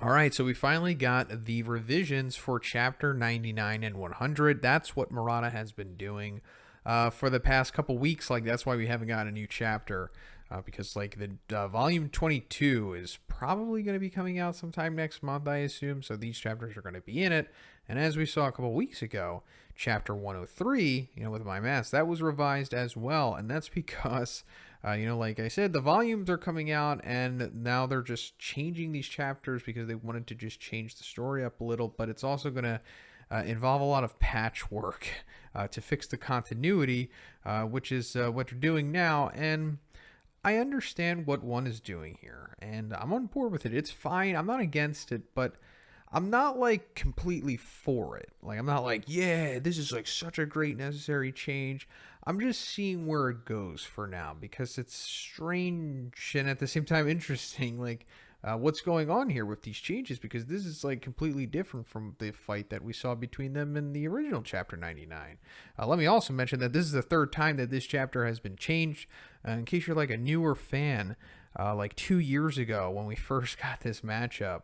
All right, so we finally got the revisions for chapter 99 and 100. That's what Murata has been doing for the past couple weeks. Like, that's why we haven't got a new chapter, because like the volume 22 is probably going to be coming out sometime next month, I assume. So these chapters are going to be in it. And as we saw a couple weeks ago, chapter 103, with my mask, that was revised as well. And that's because like I said, the volumes are coming out, and now they're just changing these chapters because they wanted to just change the story up a little. But it's also going to involve a lot of patchwork to fix the continuity, which is what they're doing now. And I understand what one is doing here, and I'm on board with it. It's fine. I'm not against it, but I'm not like completely for it. Like, I'm not like, yeah, this is like such a great necessary change. I'm just seeing where it goes for now because it's strange and at the same time interesting. Like, what's going on here with these changes, because this is like completely different from the fight that we saw between them in the original chapter 99. Let me also mention that this is the third time that this chapter has been changed. In case you're like a newer fan, like 2 years ago when we first got this matchup,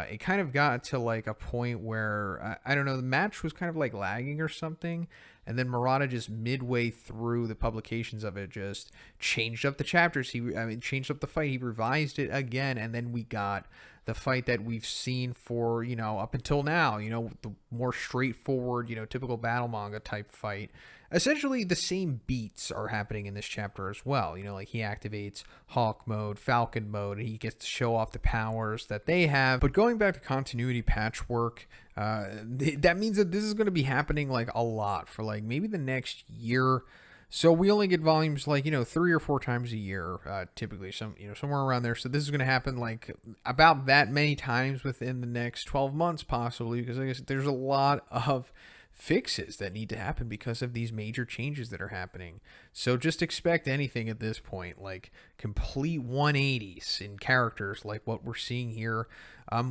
it kind of got to like a point where I don't know, the match was kind of like lagging or something, and then Murata just midway through the publications of it just changed up the chapters. Changed up the fight. He revised it again, and then we got the fight that we've seen for up until now. The more straightforward, typical battle manga type fight. Essentially, the same beats are happening in this chapter as well. Like he activates Hawk mode, Falcon mode, and he gets to show off the powers that they have. But going back to continuity patchwork, that means that this is going to be happening like a lot for like maybe the next year. So we only get volumes like 3 or 4 times a year, typically somewhere around there. So this is going to happen like about that many times within the next 12 months possibly, because I guess there's a lot of fixes that need to happen because of these major changes that are happening. So just expect anything at this point, like complete 180s in characters like what we're seeing here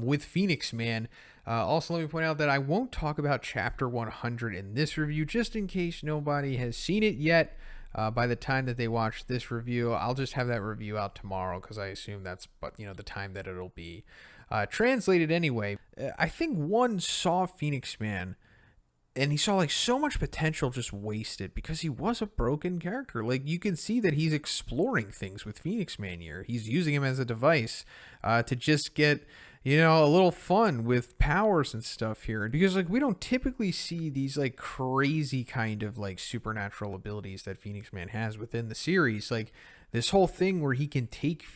with Phoenix Man. Also, let me point out that I won't talk about chapter 100 in this review, just in case nobody has seen it yet. By the time that they watch this review, I'll just have that review out tomorrow, because I assume that's the time that it'll be translated anyway. I think one saw Phoenix Man, and he saw like so much potential just wasted because he was a broken character. Like, you can see that he's exploring things with Phoenix Man here. He's using him as a device to just get, a little fun with powers and stuff here. Because like we don't typically see these like crazy kind of like supernatural abilities that Phoenix Man has within the series. Like this whole thing where he can take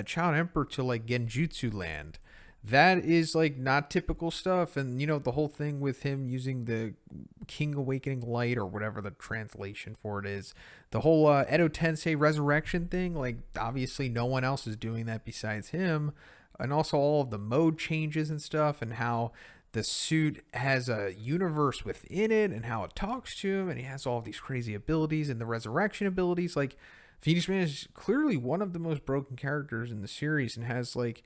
Child Emperor to like Genjutsu land. That is like not typical stuff. And the whole thing with him using the King Awakening Light, or whatever the translation for it is, the whole Edo Tensei resurrection thing, like obviously no one else is doing that besides him. And also all of the mode changes and stuff, and how the suit has a universe within it and how it talks to him, and he has all of these crazy abilities and the resurrection abilities. Like, Phoenix Man is clearly one of the most broken characters in the series and has like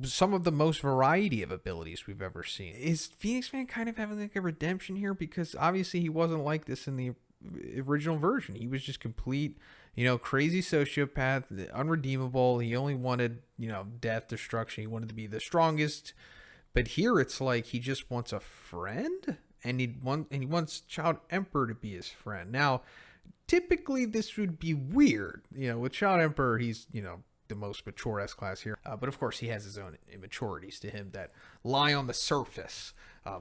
some of the most variety of abilities we've ever seen. Is Phoenix Man kind of having like a redemption here? Because obviously he wasn't like this in the original version. He was just complete, crazy sociopath, unredeemable. He only wanted, death, destruction. He wanted to be the strongest. But here it's like he just wants a friend, and he wants Child Emperor to be his friend. Now, typically this would be weird. With Child Emperor, he's, the most mature S-Class here. But of course, he has his own immaturities to him that lie on the surface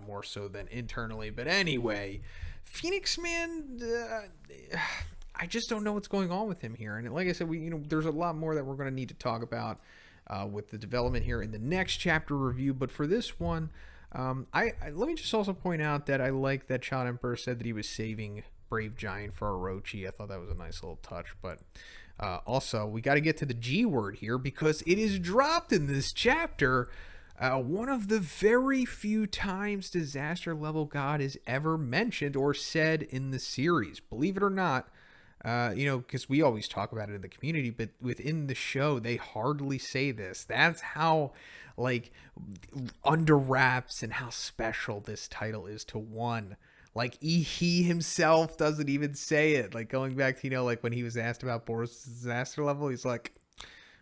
more so than internally. But anyway, Phoenix Man, I just don't know what's going on with him here. And like I said, there's a lot more that we're going to need to talk about with the development here in the next chapter review. But for this one, let me just also point out that I like that Child Emperor said that he was saving Brave Giant for Orochi. I thought that was a nice little touch. But also, we got to get to the G word here, because it is dropped in this chapter. One of the very few times Disaster Level God is ever mentioned or said in the series. Believe it or not, because we always talk about it in the community, but within the show, they hardly say this. That's how, like, under wraps and how special this title is to one. Like, he himself doesn't even say it. Like, going back to, like, when he was asked about Boris' disaster level, he's like,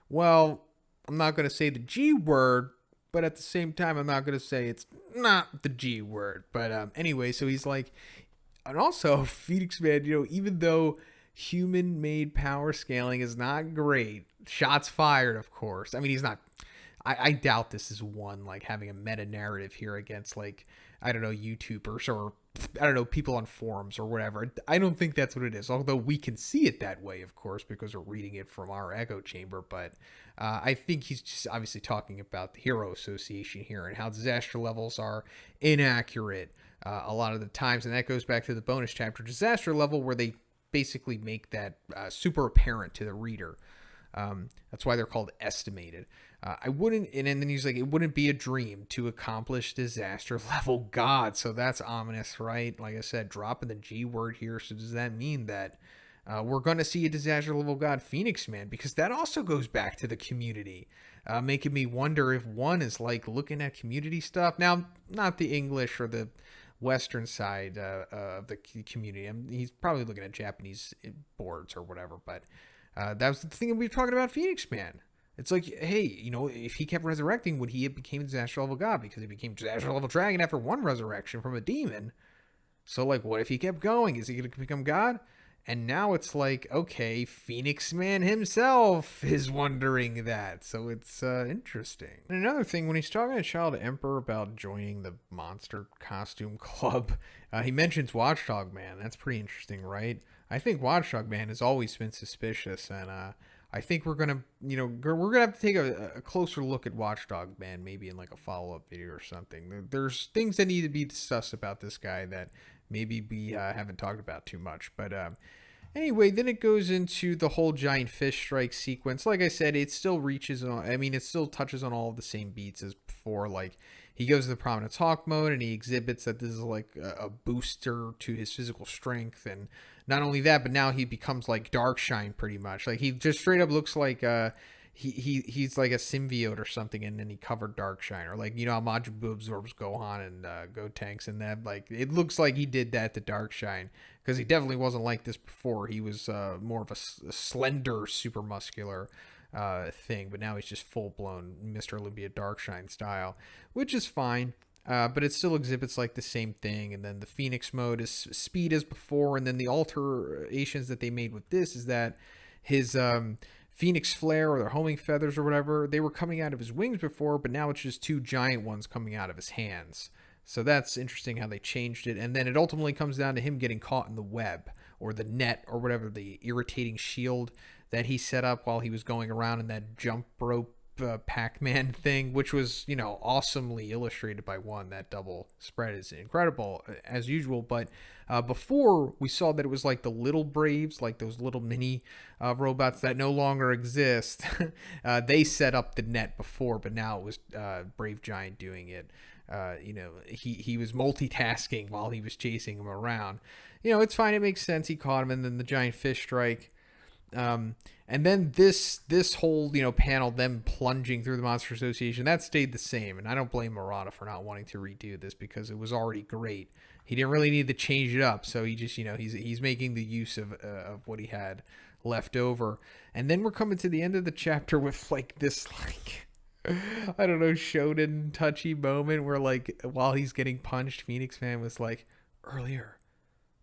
well, I'm not going to say the G word, but at the same time, I'm not going to say it's not the G word. But anyway, so he's like, and also Phoenix Man, even though human-made power scaling is not great, shots fired, of course. I mean, he's not. I doubt this is one like having a meta narrative here against like, I don't know, YouTubers or I don't know, people on forums or whatever. I don't think that's what it is. Although we can see it that way, of course, because we're reading it from our echo chamber. But I think he's just obviously talking about the Hero Association here and how disaster levels are inaccurate a lot of the times. And that goes back to the bonus chapter disaster level where they basically make that super apparent to the reader. That's why they're called estimated. I wouldn't, and then he's like, it wouldn't be a dream to accomplish disaster level God. So that's ominous, right? Like I said, dropping the G word here. So does that mean that we're going to see a disaster level God Phoenix Man? Because that also goes back to the community, making me wonder if one is like looking at community stuff. Now, not the English or the Western side of the community. He's probably looking at Japanese boards or whatever, but that was the thing that we were talking about Phoenix Man. It's like, hey, if he kept resurrecting, would he have became a disaster level God? Because he became disaster level dragon after one resurrection from a demon. So, like, what if he kept going? Is he going to become God? And now it's like, okay, Phoenix Man himself is wondering that. So it's interesting. And another thing, when he's talking to Child Emperor about joining the monster costume club, he mentions Watchdog Man. That's pretty interesting, right? I think Watchdog Man has always been suspicious, and I think we're gonna, we're gonna have to take a closer look at Watchdog Man, maybe in like a follow-up video or something. There's things that need to be discussed about this guy that maybe we haven't talked about too much. But anyway, then it goes into the whole giant fish strike sequence. Like I said, it still reaches on. I mean, it still touches on all of the same beats as before. Like he goes to the Prominence Hawk mode, and he exhibits that this is like a booster to his physical strength, and not only that, but now he becomes like Darkshine pretty much. Like he just straight up looks like he's like a symbiote or something, and then he covered Darkshine, or like how Majin Buu absorbs Gohan and Gotenks, and that like it looks like he did that to Darkshine, because he definitely wasn't like this before. He was more of a slender, super muscular thing, but now he's just full blown Mr. Olympia Darkshine style, which is fine. But it still exhibits like the same thing. And then the Phoenix mode is speed as before. And then the alterations that they made with this is that his Phoenix flare or their homing feathers or whatever, they were coming out of his wings before, but now it's just two giant ones coming out of his hands. So that's interesting how they changed it. And then it ultimately comes down to him getting caught in the web or the net or whatever, the irritating shield that he set up while he was going around in that jump rope Pac-Man thing, which was awesomely illustrated by one. That double spread is incredible as usual, but before we saw that it was like the little Braves, like those little mini robots that no longer exist. They set up the net before, but now it was Brave Giant doing it. He was multitasking while he was chasing him around. It's fine, it makes sense. He caught him, and then the giant fish strike. And then this whole, panel, them plunging through the Monster Association, that stayed the same. And I don't blame Murata for not wanting to redo this, because it was already great. He didn't really need to change it up. So he just, he's making the use of what he had left over. And then we're coming to the end of the chapter with like this, like, I don't know, Shonen touchy moment where like, while he's getting punched, Phoenix Man was like, earlier,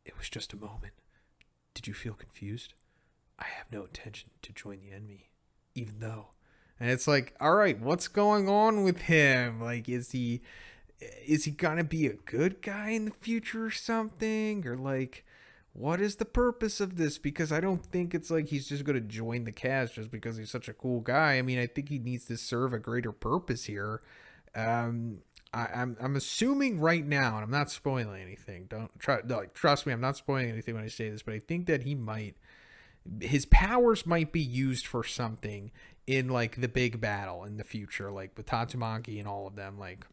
it was just a moment. Did you feel confused? I have no intention to join the enemy, even though. And it's like, all right, what's going on with him? Like, is he gonna be a good guy in the future or something? Or like, what is the purpose of this? Because I don't think it's like he's just gonna join the cast just because he's such a cool guy. I mean, I think he needs to serve a greater purpose here. I'm assuming right now, and I'm not spoiling anything. Trust me, I'm not spoiling anything when I say this, but I think that his powers might be used for something in like the big battle in the future, like with Tatsumaki and all of them. Like,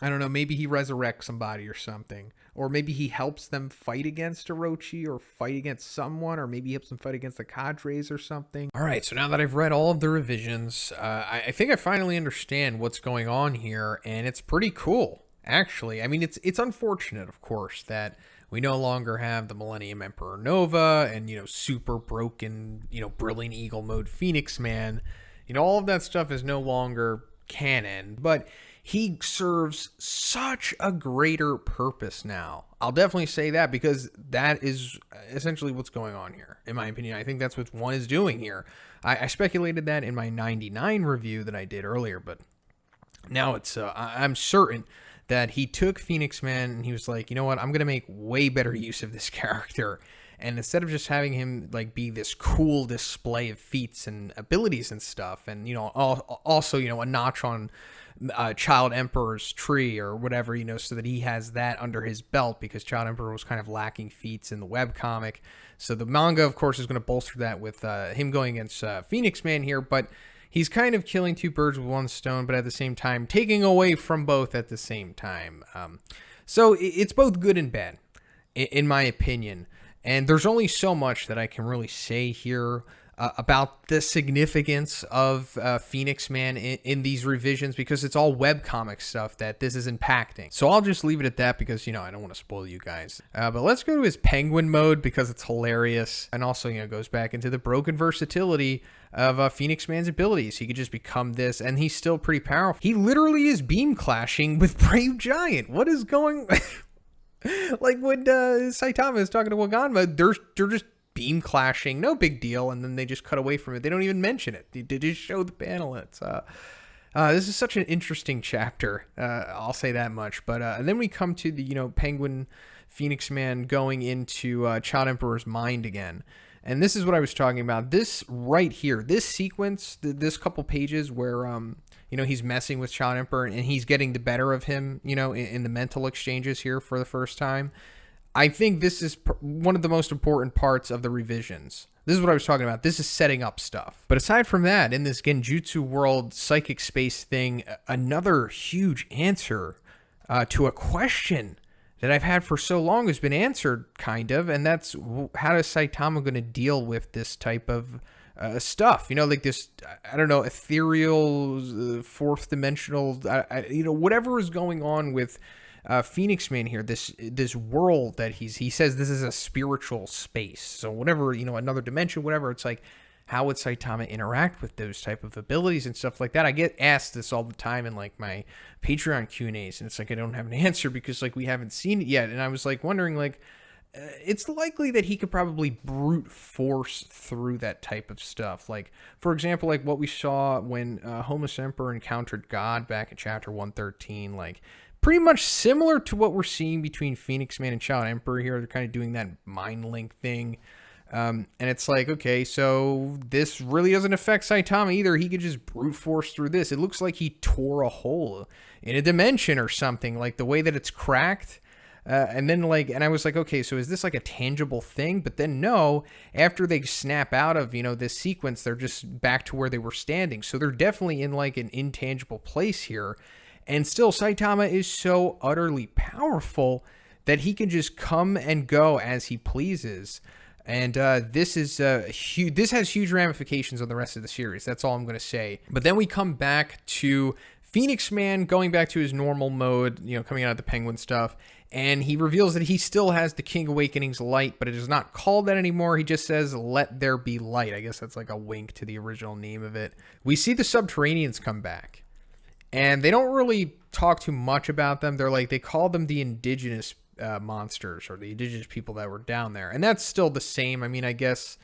I don't know, maybe he resurrects somebody or something, or maybe he helps them fight against Orochi or fight against someone, or maybe he helps them fight against the cadres or something. All right, so now that I've read all of the revisions, I think I finally understand what's going on here, and it's pretty cool, actually. I mean, it's unfortunate, of course, that we no longer have the Millennium Emperor Nova and, super broken, Brilliant Eagle mode Phoenix Man. All of that stuff is no longer canon, but he serves such a greater purpose now. I'll definitely say that, because that is essentially what's going on here, in my opinion. I think that's what one is doing here. I speculated that in my 99 review that I did earlier, but now it's I'm certain that he took Phoenix Man and he was like, you know what, I'm going to make way better use of this character. And instead of just having him like be this cool display of feats and abilities and stuff, and, you know, also, you know, a notch on Child Emperor's tree or whatever, you know, so that he has that under his belt, because Child Emperor was kind of lacking feats in the webcomic. So the manga, of course, is going to bolster that with him going against Phoenix Man here, but he's kind of killing two birds with one stone, but at the same time taking away from both at the same time. So it's both good and bad, in my opinion. And there's only so much that I can really say here about the significance of Phoenix Man in these revisions, because it's all webcomic stuff that this is impacting. So I'll just leave it at that, because, you know, I don't want to spoil you guys. But let's go to his penguin mode, because it's hilarious. And also, you know, goes back into the broken versatility of Phoenix Man's abilities. He could just become this, and he's still pretty powerful. He literally is beam clashing with Brave Giant. What is going... Like when Saitama is talking to Waganma, they're just beam clashing, no big deal, and then they just cut away from it. They don't even mention it. They just show the panel. It's this is such an interesting chapter. I'll say that much. But and then we come to the, you know, Penguin Phoenix Man going into Child Emperor's mind again. And this is what I was talking about. This right here, this sequence, this couple pages where you know, he's messing with Child Emperor and he's getting the better of him, you know, in the mental exchanges here for the first time. I think this is one of the most important parts of the revisions. This is what I was talking about. This is setting up stuff. But aside from that, in this Genjutsu world psychic space thing, another huge answer to a question that I've had for so long has been answered, kind of, and that's, how is Saitama going to deal with this type of stuff, you know, like this, I don't know, ethereal, fourth dimensional, you know, whatever is going on with Phoenix Man here, this world that he says this is a spiritual space. So whatever, you know, another dimension, whatever, it's like, how would Saitama interact with those type of abilities and stuff like that? I get asked this all the time in like my Patreon Q&As, and it's like, I don't have an answer because like we haven't seen it yet. And I was like wondering, like, it's likely that he could probably brute force through that type of stuff. Like, for example, like what we saw when Homus Emperor encountered God back in chapter 113, like pretty much similar to what we're seeing between Phoenix Man and Child Emperor here. They're kind of doing that mind link thing. And it's like, okay, so this really doesn't affect Saitama either. He could just brute force through this. It looks like he tore a hole in a dimension or something, like the way that it's cracked. And then like, and I was like, okay, so is this like a tangible thing? But then no, after they snap out of, you know, this sequence, they're just back to where they were standing. So they're definitely in like an intangible place here. And still Saitama is so utterly powerful that he can just come and go as he pleases. And this is huge. This has huge ramifications on the rest of the series. That's all I'm going to say. But then we come back to Phoenix Man going back to his normal mode, you know, coming out of the penguin stuff. And he reveals that he still has the King Awakening's light, but it is not called that anymore. He just says, let there be light. I guess that's like a wink to the original name of it. We see the Subterraneans come back. And they don't really talk too much about them. They're like, they call them the indigenous monsters, or the indigenous people that were down there. And that's still the same. I mean, I guess,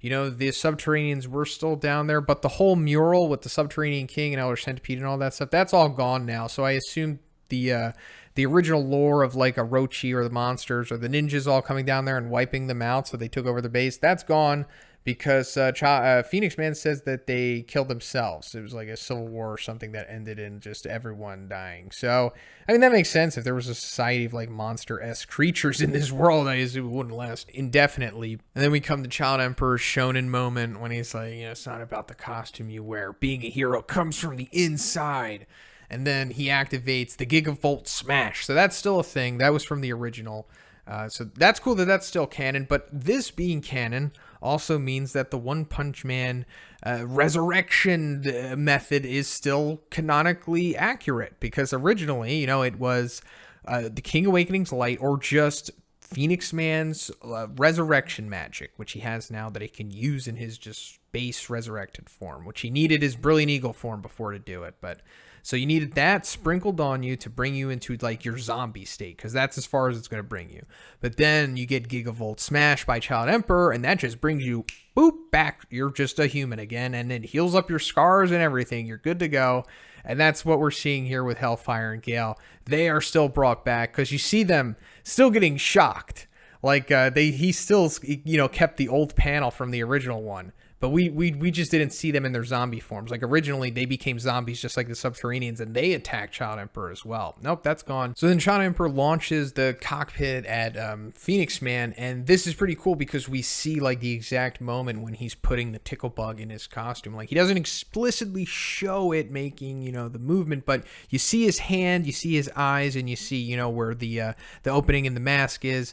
you know, the Subterraneans were still down there, but the whole mural with the Subterranean King and Elder Centipede and all that stuff, that's all gone now. So I assume the original lore of like Orochi or the monsters or the ninjas all coming down there and wiping them out so they took over the base, that's gone, because Phoenix Man says that they killed themselves. It was like a civil war or something that ended in just everyone dying. So, I mean, that makes sense. If there was a society of like monster-esque creatures in this world, I assume it wouldn't last indefinitely. And then we come to Child Emperor's Shonen moment when he's like, you know, it's not about the costume you wear. Being a hero comes from the inside. And then he activates the Gigavolt Smash. So that's still a thing. That was from the original. So that's cool that that's still canon. But this being canon also means that the One Punch Man resurrection method is still canonically accurate. Because originally, you know, it was the King Awakening's light, or just Phoenix Man's resurrection magic, which he has now that he can use in his just base resurrected form, which he needed his Brilliant Eagle form before to do it. But so you needed that sprinkled on you to bring you into like your zombie state, because that's as far as it's going to bring you. But then you get Gigavolt Smash by Child Emperor, and that just brings you boop back. You're just a human again, and it heals up your scars and everything. You're good to go. And that's what we're seeing here with Hellfire and Gale. They are still brought back because you see them still getting shocked. Like he still, kept the old panel from the original one. But we just didn't see them in their zombie forms. Like originally they became zombies just like the Subterraneans, and they attacked Child Emperor as well. Nope, that's gone. So then Child Emperor launches the cockpit at Phoenix Man, and this is pretty cool because we see like the exact moment when he's putting the tickle bug in his costume. Like he doesn't explicitly show it making, the movement, but you see his hand, you see his eyes, and you see, where the opening in the mask is.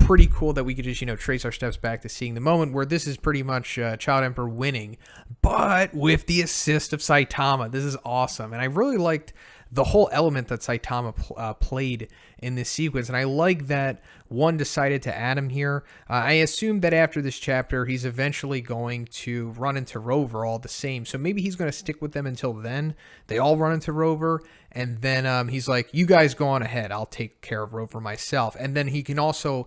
Pretty cool that we could just, trace our steps back to seeing the moment where this is pretty much Child Emperor winning, but with the assist of Saitama. This is awesome, and I really liked the whole element that Saitama played in this sequence, and I like that one decided to add him here. I assume that after this chapter, he's eventually going to run into Rover all the same, so maybe he's going to stick with them until then. They all run into Rover, and then he's like, you guys go on ahead, I'll take care of Rover myself. And then he can also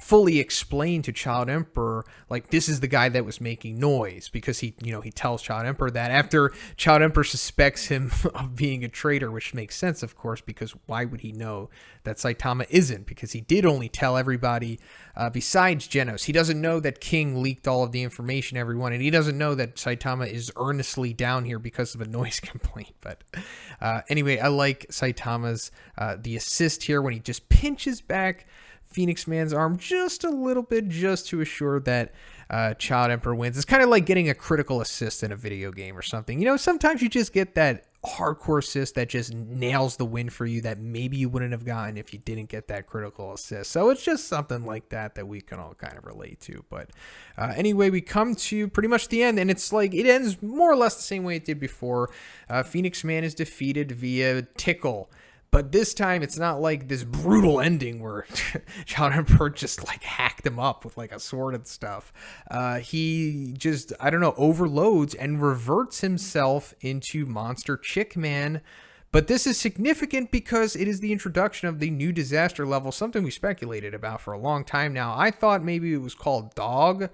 fully explain to Child Emperor, like, this is the guy that was making noise, because he tells Child Emperor that after Child Emperor suspects him of being a traitor, which makes sense, of course, because why would he know that Saitama isn't? Because he did only tell everybody besides Genos. He doesn't know that King leaked all of the information to everyone, and he doesn't know that Saitama is earnestly down here because of a noise complaint. But anyway, I like Saitama's the assist here when he just pinches back Phoenix Man's arm just a little bit, just to assure that Child Emperor wins. It's kind of like getting a critical assist in a video game or something. Sometimes you just get that hardcore assist that just nails the win for you that maybe you wouldn't have gotten if you didn't get that critical assist. So it's just something like that we can all kind of relate to. But anyway, we come to pretty much the end, and it's like it ends more or less the same way it did before. Phoenix Man is defeated via tickle. But this time, it's not like this brutal ending where Child Emperor just like hacked him up with like a sword and stuff. He just, overloads and reverts himself into Monster Chick Man. But this is significant because it is the introduction of the new disaster level, something we speculated about for a long time now. I thought maybe it was called Dog,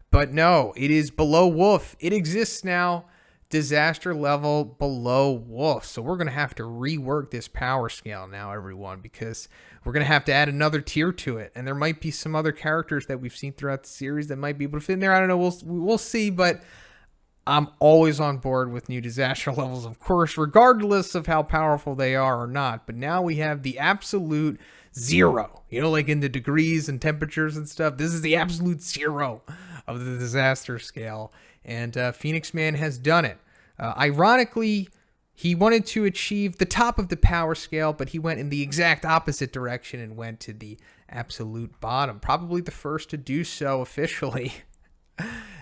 but no, it is below Wolf. It exists now. Disaster level below Wolf. So we're going to have to rework this power scale now, everyone, because we're going to have to add another tier to it. And there might be some other characters that we've seen throughout the series that might be able to fit in there. I don't know. We'll see, but I'm always on board with new disaster levels, of course, regardless of how powerful they are or not. But now we have the absolute zero, like in the degrees and temperatures and stuff. This is the absolute zero of the disaster scale. And Phoenix Man has done it. Ironically, he wanted to achieve the top of the power scale, but he went in the exact opposite direction and went to the absolute bottom. Probably the first to do so officially.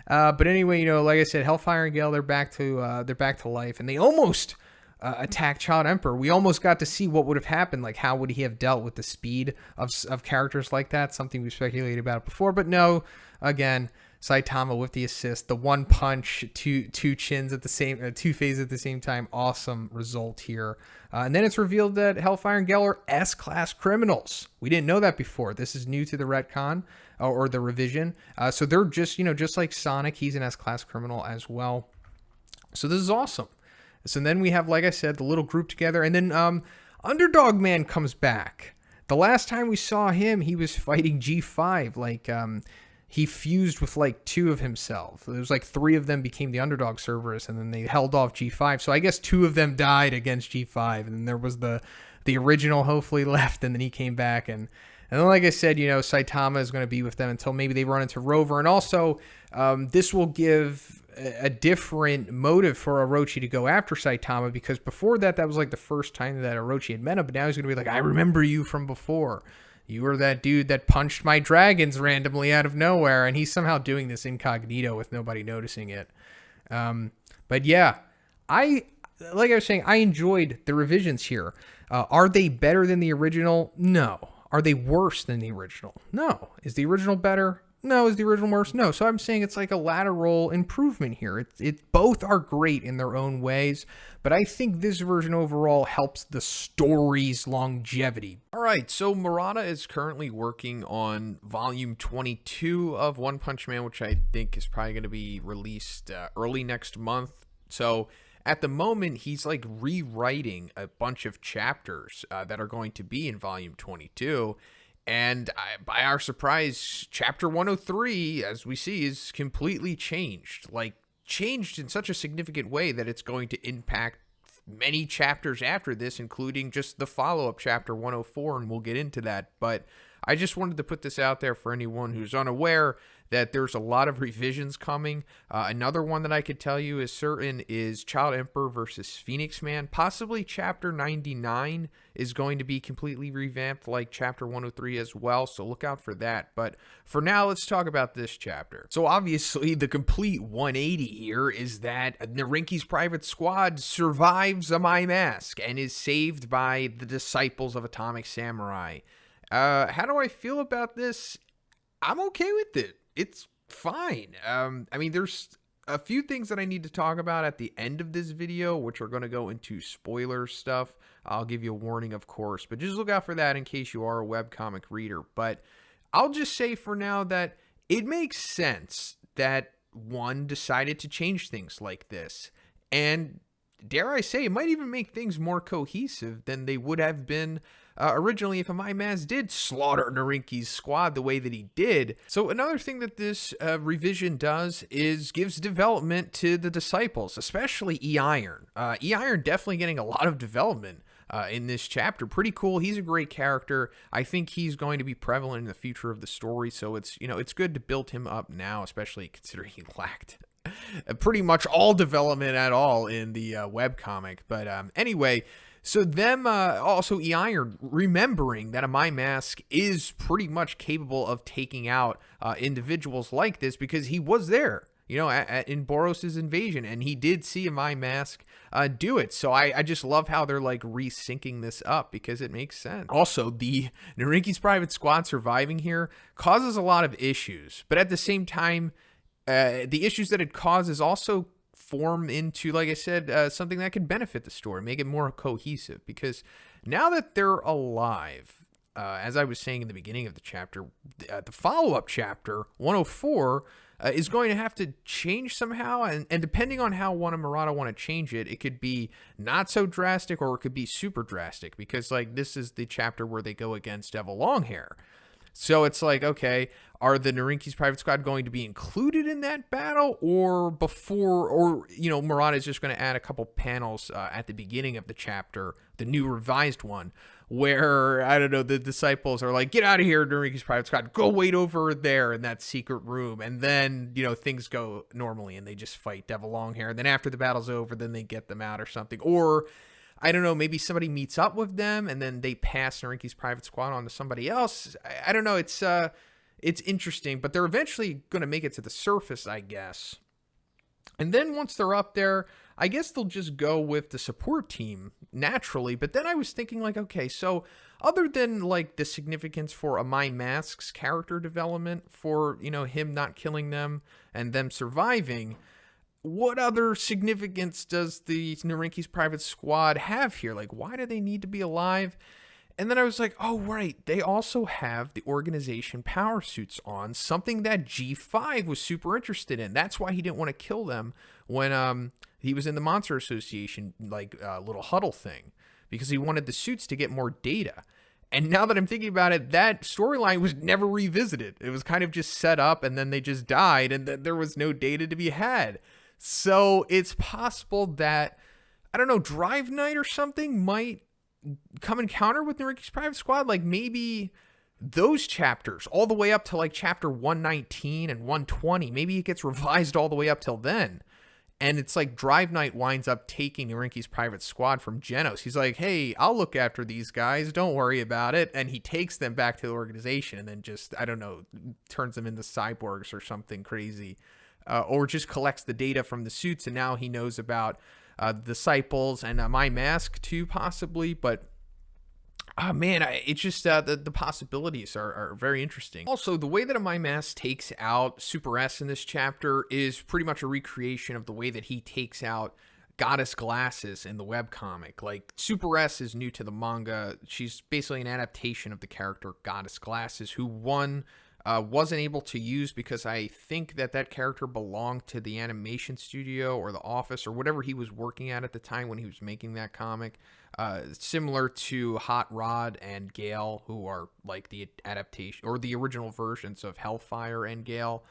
But anyway, like I said, Hellfire and Gale, they're back to life, and they almost attacked Child Emperor. We almost got to see what would have happened. Like, how would he have dealt with the speed of characters like that? Something we speculated about before, but no. Again, Saitama with the assist, the one punch, two chins at the same, two phases at the same time. Awesome result here. And then it's revealed that Hellfire and Gale are S-class criminals. We didn't know that before. This is new to the retcon or the revision. So they're just, just like Sonic, he's an S-class criminal as well. So this is awesome. So then we have, like I said, the little group together, and then Underdog Man comes back. The last time we saw him, he was fighting G5, he fused with like two of himself. There was like three of them became the Underdog Cerberus, and then they held off G5. So I guess two of them died against G5, and then there was the original hopefully left, and then he came back. And then, like I said, Saitama is going to be with them until maybe they run into Rover. And also, this will give a different motive for Orochi to go after Saitama, because before that was like the first time that Orochi had met him, but now he's going to be like, I remember you from before. You were that dude that punched my dragons randomly out of nowhere, and he's somehow doing this incognito with nobody noticing it. But yeah, like I was saying, I enjoyed the revisions here. Are they better than the original? No. Are they worse than the original? No. Is the original better? No. Is the original worse? No. So I'm saying it's like a lateral improvement here. It both are great in their own ways, but I think this version overall helps the story's longevity. All right, so Murata is currently working on volume 22 of One Punch Man, which I think is probably going to be released early next month. So at the moment, he's like rewriting a bunch of chapters that are going to be in volume 22. And by our surprise, chapter 103, as we see, is completely changed. Like, changed in such a significant way that it's going to impact many chapters after this, including just the follow-up chapter 104, and we'll get into that. But I just wanted to put this out there for anyone who's unaware that there's a lot of revisions coming. Another one that I could tell you is certain is Child Emperor versus Phoenix Man. Possibly chapter 99 is going to be completely revamped like chapter 103 as well, so look out for that. But for now, let's talk about this chapter. So obviously, the complete 180 here is that Narinki's private squad survives Amai Mask and is saved by the disciples of Atomic Samurai. How do I feel about this? I'm okay with it. It's fine. I mean, there's a few things that I need to talk about at the end of this video, which are going to go into spoiler stuff. I'll give you a warning, of course, but just look out for that in case you are a webcomic reader. But I'll just say for now that it makes sense that one decided to change things like this. And dare I say, it might even make things more cohesive than they would have been originally if Amai Mask did slaughter Narinki's squad the way that he did. So another thing that this revision does is gives development to the disciples, especially E-Iron. E-Iron definitely getting a lot of development in this chapter. Pretty cool. He's a great character. I think he's going to be prevalent in the future of the story, so it's, you know, it's good to build him up now, especially considering he lacked pretty much all development at all in the webcomic. But anyway, so them also E-Iron remembering that Amai Mask is pretty much capable of taking out individuals like this because he was there, you know, in Boros' invasion, and he did see Amai Mask do it. So I just love how they're like resyncing this up because it makes sense. Also, the Narinki's private squad surviving here causes a lot of issues, but at the same time, the issues that it causes also form into, like I said, something that could benefit the story, make it more cohesive, because now that they're alive, as I was saying in the beginning of the chapter, the follow-up chapter, 104, is going to have to change somehow, and depending on how one of Murata want to change it, it could be not so drastic or it could be super drastic, because like this is the chapter where they go against Devil Longhair. So it's like, okay, are the Narinki's private squad going to be included in that battle, or before, or, you know, Murata is just going to add a couple panels at the beginning of the chapter, the new revised one, where, I don't know, the disciples are like, get out of here, Narinki's private squad, go wait over there in that secret room, and then, you know, things go normally and they just fight Devil Longhair, and then after the battle's over, then they get them out or something, or I don't know, maybe somebody meets up with them and then they pass Narinki's private squad on to somebody else. I don't know. It's interesting, but they're eventually going to make it to the surface, I guess. And then once they're up there, I guess they'll just go with the support team naturally. But then I was thinking like, okay, so other than like the significance for Amai Mask's character development for, you know, him not killing them and them surviving, what other significance does the Narinki's private squad have here? Like, why do they need to be alive? And then I was like, oh, right. They also have the organization power suits on, something that G5 was super interested in. That's why he didn't want to kill them when he was in the Monster Association, like, little huddle thing, because he wanted the suits to get more data. And now that I'm thinking about it, that storyline was never revisited. It was kind of just set up, and then they just died, and there was no data to be had. So it's possible that, I don't know, Drive Night or something might come encounter with Narinki's private squad. Like maybe those chapters all the way up to like chapter 119 and 120, maybe it gets revised all the way up till then. And it's like Drive Night winds up taking Narinki's private squad from Genos. He's like, hey, I'll look after these guys. Don't worry about it. And he takes them back to the organization and then just, I don't know, turns them into cyborgs or something crazy. Or just collects the data from the suits, and now he knows about the disciples and Amai Mask too, possibly. But Oh man, it's just the possibilities are very interesting. Also, the way that Amai Mask takes out Super S in this chapter is pretty much a recreation of the way that he takes out Goddess Glasses in the webcomic. Like, Super S is new to the manga. She's basically an adaptation of the character Goddess Glasses, who wasn't able to use because I think that character belonged to the animation studio or the office or whatever he was working at the time when he was making that comic. Similar to Hot Rod and Gale, who are like the adaptation or the original versions of Hellfire and Gale.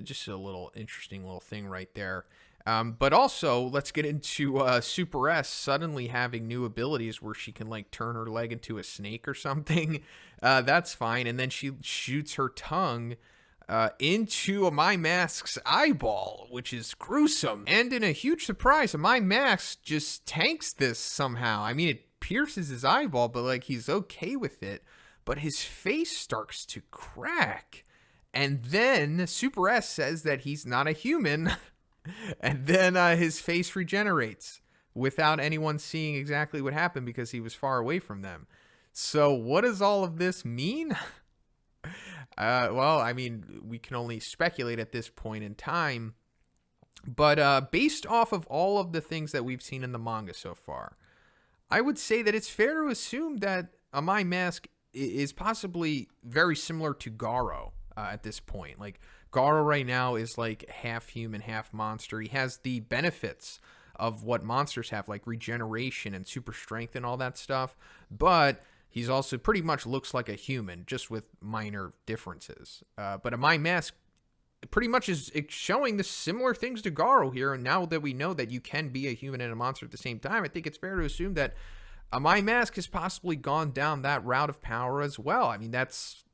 Just a little interesting little thing right there. But also, let's get into Super S suddenly having new abilities where she can like turn her leg into a snake or something. That's fine. And then she shoots her tongue into Amai Mask's eyeball, which is gruesome. And in a huge surprise, Amai Mask just tanks this somehow. I mean, it pierces his eyeball, but like he's okay with it. But his face starts to crack. And then Super S says that he's not a human. And then his face regenerates without anyone seeing exactly what happened because he was far away from them. So what does all of this mean? Well, I mean, we can only speculate at this point in time. But based off of all of the things that we've seen in the manga so far, I would say that it's fair to assume that Amai Mask is possibly very similar to Garo at this point. Like, Garo right now is like half human, half monster. He has the benefits of what monsters have, like regeneration and super strength and all that stuff. But he's also pretty much looks like a human, just with minor differences. But Amai Mask pretty much is showing the similar things to Garo here. And now that we know that you can be a human and a monster at the same time, I think it's fair to assume that Amai Mask has possibly gone down that route of power as well. I mean, that's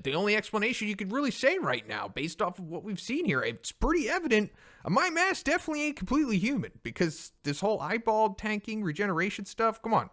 the only explanation you could really say right now, based off of what we've seen here. It's pretty evident Amai Mask definitely ain't completely human, because this whole eyeball tanking regeneration stuff, come on.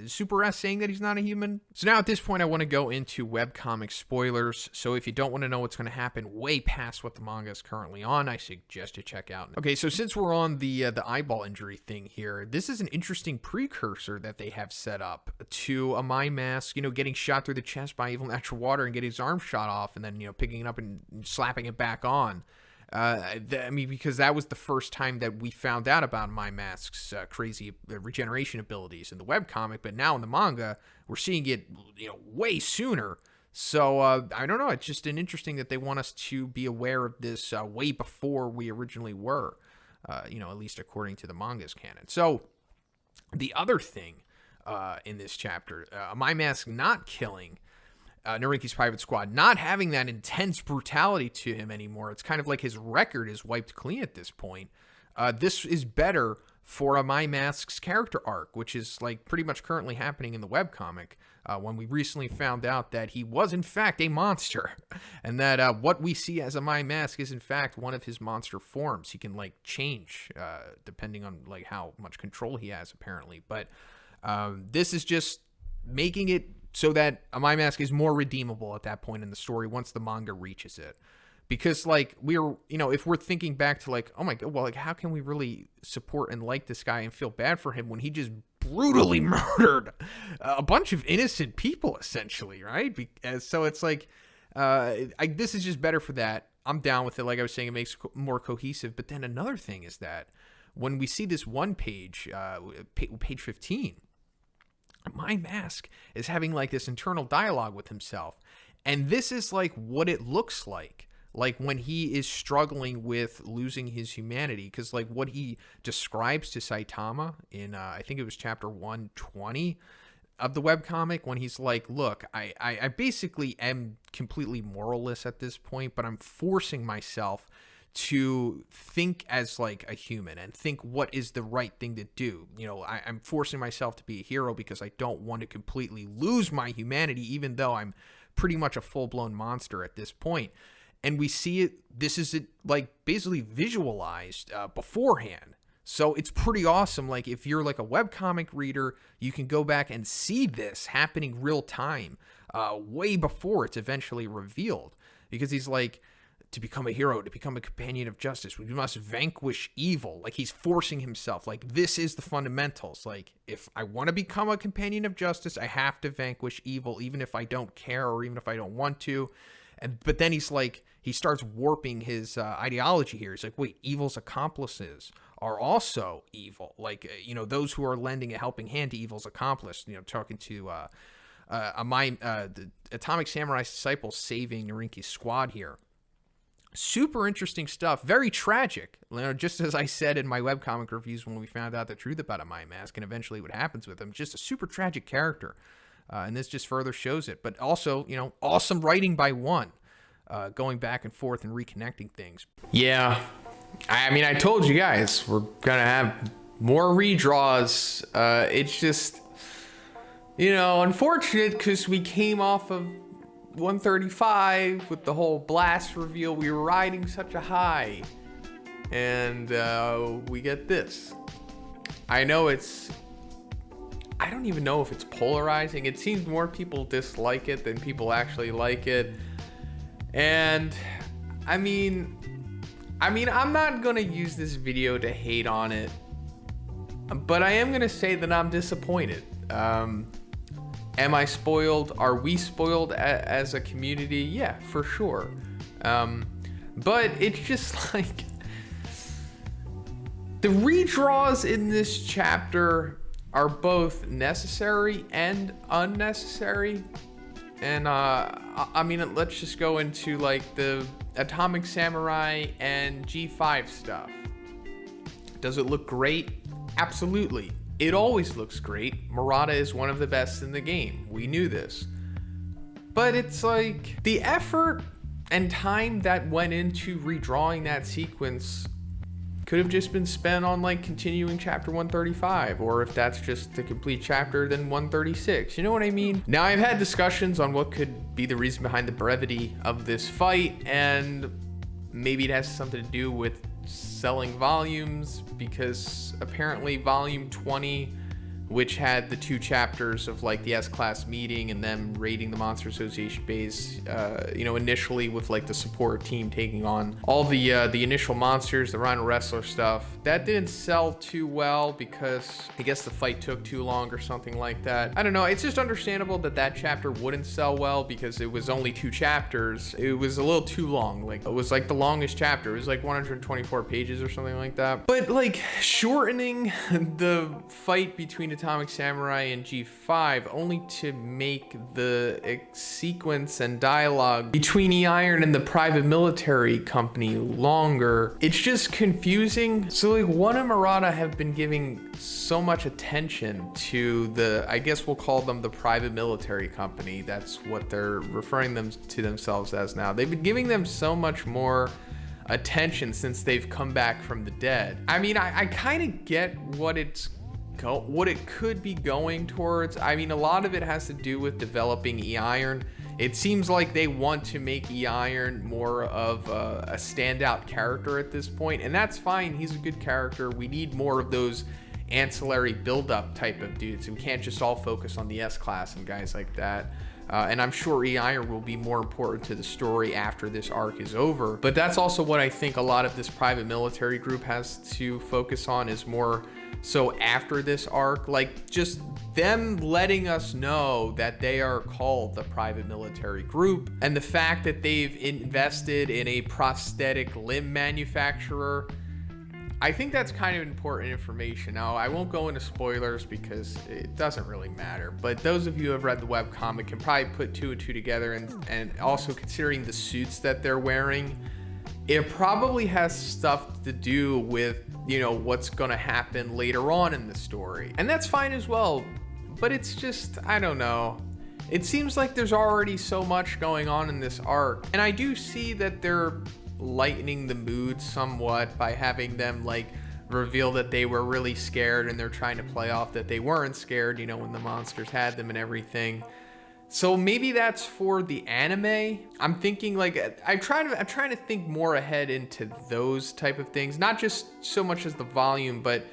Super S saying that he's not a human. So now at this point, I want to go into webcomic spoilers. So if you don't want to know what's going to happen way past what the manga is currently on, I suggest you check out. Okay, so since we're on the eyeball injury thing here, this is an interesting precursor that they have set up to Amai Mask, getting shot through the chest by evil natural water and getting his arm shot off and then, picking it up and slapping it back on. I mean, because that was the first time that we found out about Amai Mask's crazy regeneration abilities in the webcomic, but now in the manga, we're seeing it, way sooner. So, I don't know, it's just interesting that they want us to be aware of this way before we originally were, at least according to the manga's canon. So, the other thing in this chapter, Amai Mask not killing Narinki's private squad, not having that intense brutality to him anymore. It's kind of like his record is wiped clean at this point. This is better for Amai Mask's character arc, which is like pretty much currently happening in the webcomic, when we recently found out that he was in fact a monster, and that what we see as Amai Mask is in fact one of his monster forms. He can like change depending on like how much control he has apparently, but this is just making it so that Amai Mask is more redeemable at that point in the story once the manga reaches it. Because, like, if we're thinking back to, like, oh my god, well, like, how can we really support and like this guy and feel bad for him when he just brutally murdered a bunch of innocent people, essentially, right? So it's like, this is just better for that. I'm down with it. Like I was saying, it makes it more cohesive. But then another thing is that when we see this one page, page 15, Amai Mask is having like this internal dialogue with himself. And this is like what it looks like when he is struggling with losing his humanity. Because like what he describes to Saitama in, I think it was chapter 120 of the webcomic, when he's like, look, I basically am completely moralless at this point, but I'm forcing myself to think as like a human and think what is the right thing to do. I'm forcing myself to be a hero because I don't want to completely lose my humanity, even though I'm pretty much a full-blown monster at this point. And we see it, this is it like basically visualized beforehand. So it's pretty awesome. Like if you're like a webcomic reader, you can go back and see this happening real time, way before it's eventually revealed. Because he's like, to become a hero, to become a companion of justice, we must vanquish evil. Like, he's forcing himself. Like, this is the fundamentals. Like, if I want to become a companion of justice, I have to vanquish evil, even if I don't care or even if I don't want to. But then he's like, he starts warping his ideology here. He's like, wait, evil's accomplices are also evil. Like, those who are lending a helping hand to evil's accomplice. Talking to Amai, the Atomic Samurai disciple saving Narinki's squad here. Super interesting stuff. Very tragic. Just as I said in my webcomic reviews when we found out the truth about Amai Mask and eventually what happens with him. Just a super tragic character. And this just further shows it. But also, awesome writing by one. Going back and forth and reconnecting things. Yeah. I mean, I told you guys, we're going to have more redraws. It's just, unfortunate because we came off of 135 with the whole blast reveal. We were riding such a high, and we get this. I don't even know if it's polarizing. It seems more people dislike it than people actually like it. And I mean, I'm not gonna use this video to hate on it, but I am gonna say that I'm disappointed. Am I spoiled? Are we spoiled as a community? Yeah, for sure. But it's just like the redraws in this chapter are both necessary and unnecessary. And I mean, let's just go into like the Atomic Samurai and G5 stuff. Does it look great? Absolutely. It always looks great. Murata is one of the best in the game. We knew this. But it's like the effort and time that went into redrawing that sequence could have just been spent on like continuing chapter 135, or if that's just the complete chapter, then 136. You know what I mean? Now, I've had discussions on what could be the reason behind the brevity of this fight, and maybe it has something to do with selling volumes, because apparently volume 20, which had the 2 chapters of like the S-Class meeting and them raiding the Monster Association base, initially with like the support team taking on all the initial monsters, the Rhino Wrestler stuff, that didn't sell too well because I guess the fight took too long or something like that. I don't know. It's just understandable that chapter wouldn't sell well because it was only 2 chapters. It was a little too long. Like, it was like the longest chapter. It was like 124 pages or something like that. But like shortening the fight between Atomic Samurai and G5 only to make the sequence and dialogue between E-Iron and the private military company longer. It's just confusing. So like, one and Murata have been giving so much attention to the, I guess we'll call them the private military company. That's what they're referring them to themselves as now. They've been giving them so much more attention since they've come back from the dead. I mean, I kind of get what it could be going towards. I mean, a lot of it has to do with developing E-Iron. It seems like they want to make E-Iron more of a standout character at this point, and that's fine. He's a good character. We need more of those ancillary build-up type of dudes. We can't just all focus on the S-Class and guys like that. And I'm sure E-Iron will be more important to the story after this arc is over. But that's also what I think a lot of this private military group has to focus on, is more so after this arc, like just them letting us know that they are called the private military group, and the fact that they've invested in a prosthetic limb manufacturer. I think that's kind of important information. Now, I won't go into spoilers because it doesn't really matter, but those of you who have read the webcomic can probably put 2 and 2 together, and also considering the suits that they're wearing, it probably has stuff to do with, what's gonna happen later on in the story. And that's fine as well, but it's just, I don't know. It seems like there's already so much going on in this arc, and I do see that they're lightening the mood somewhat by having them like reveal that they were really scared, and they're trying to play off that they weren't scared, when the monsters had them and everything. So maybe that's for the anime. I'm thinking like, I'm trying to think more ahead into those type of things, not just so much as the volume, but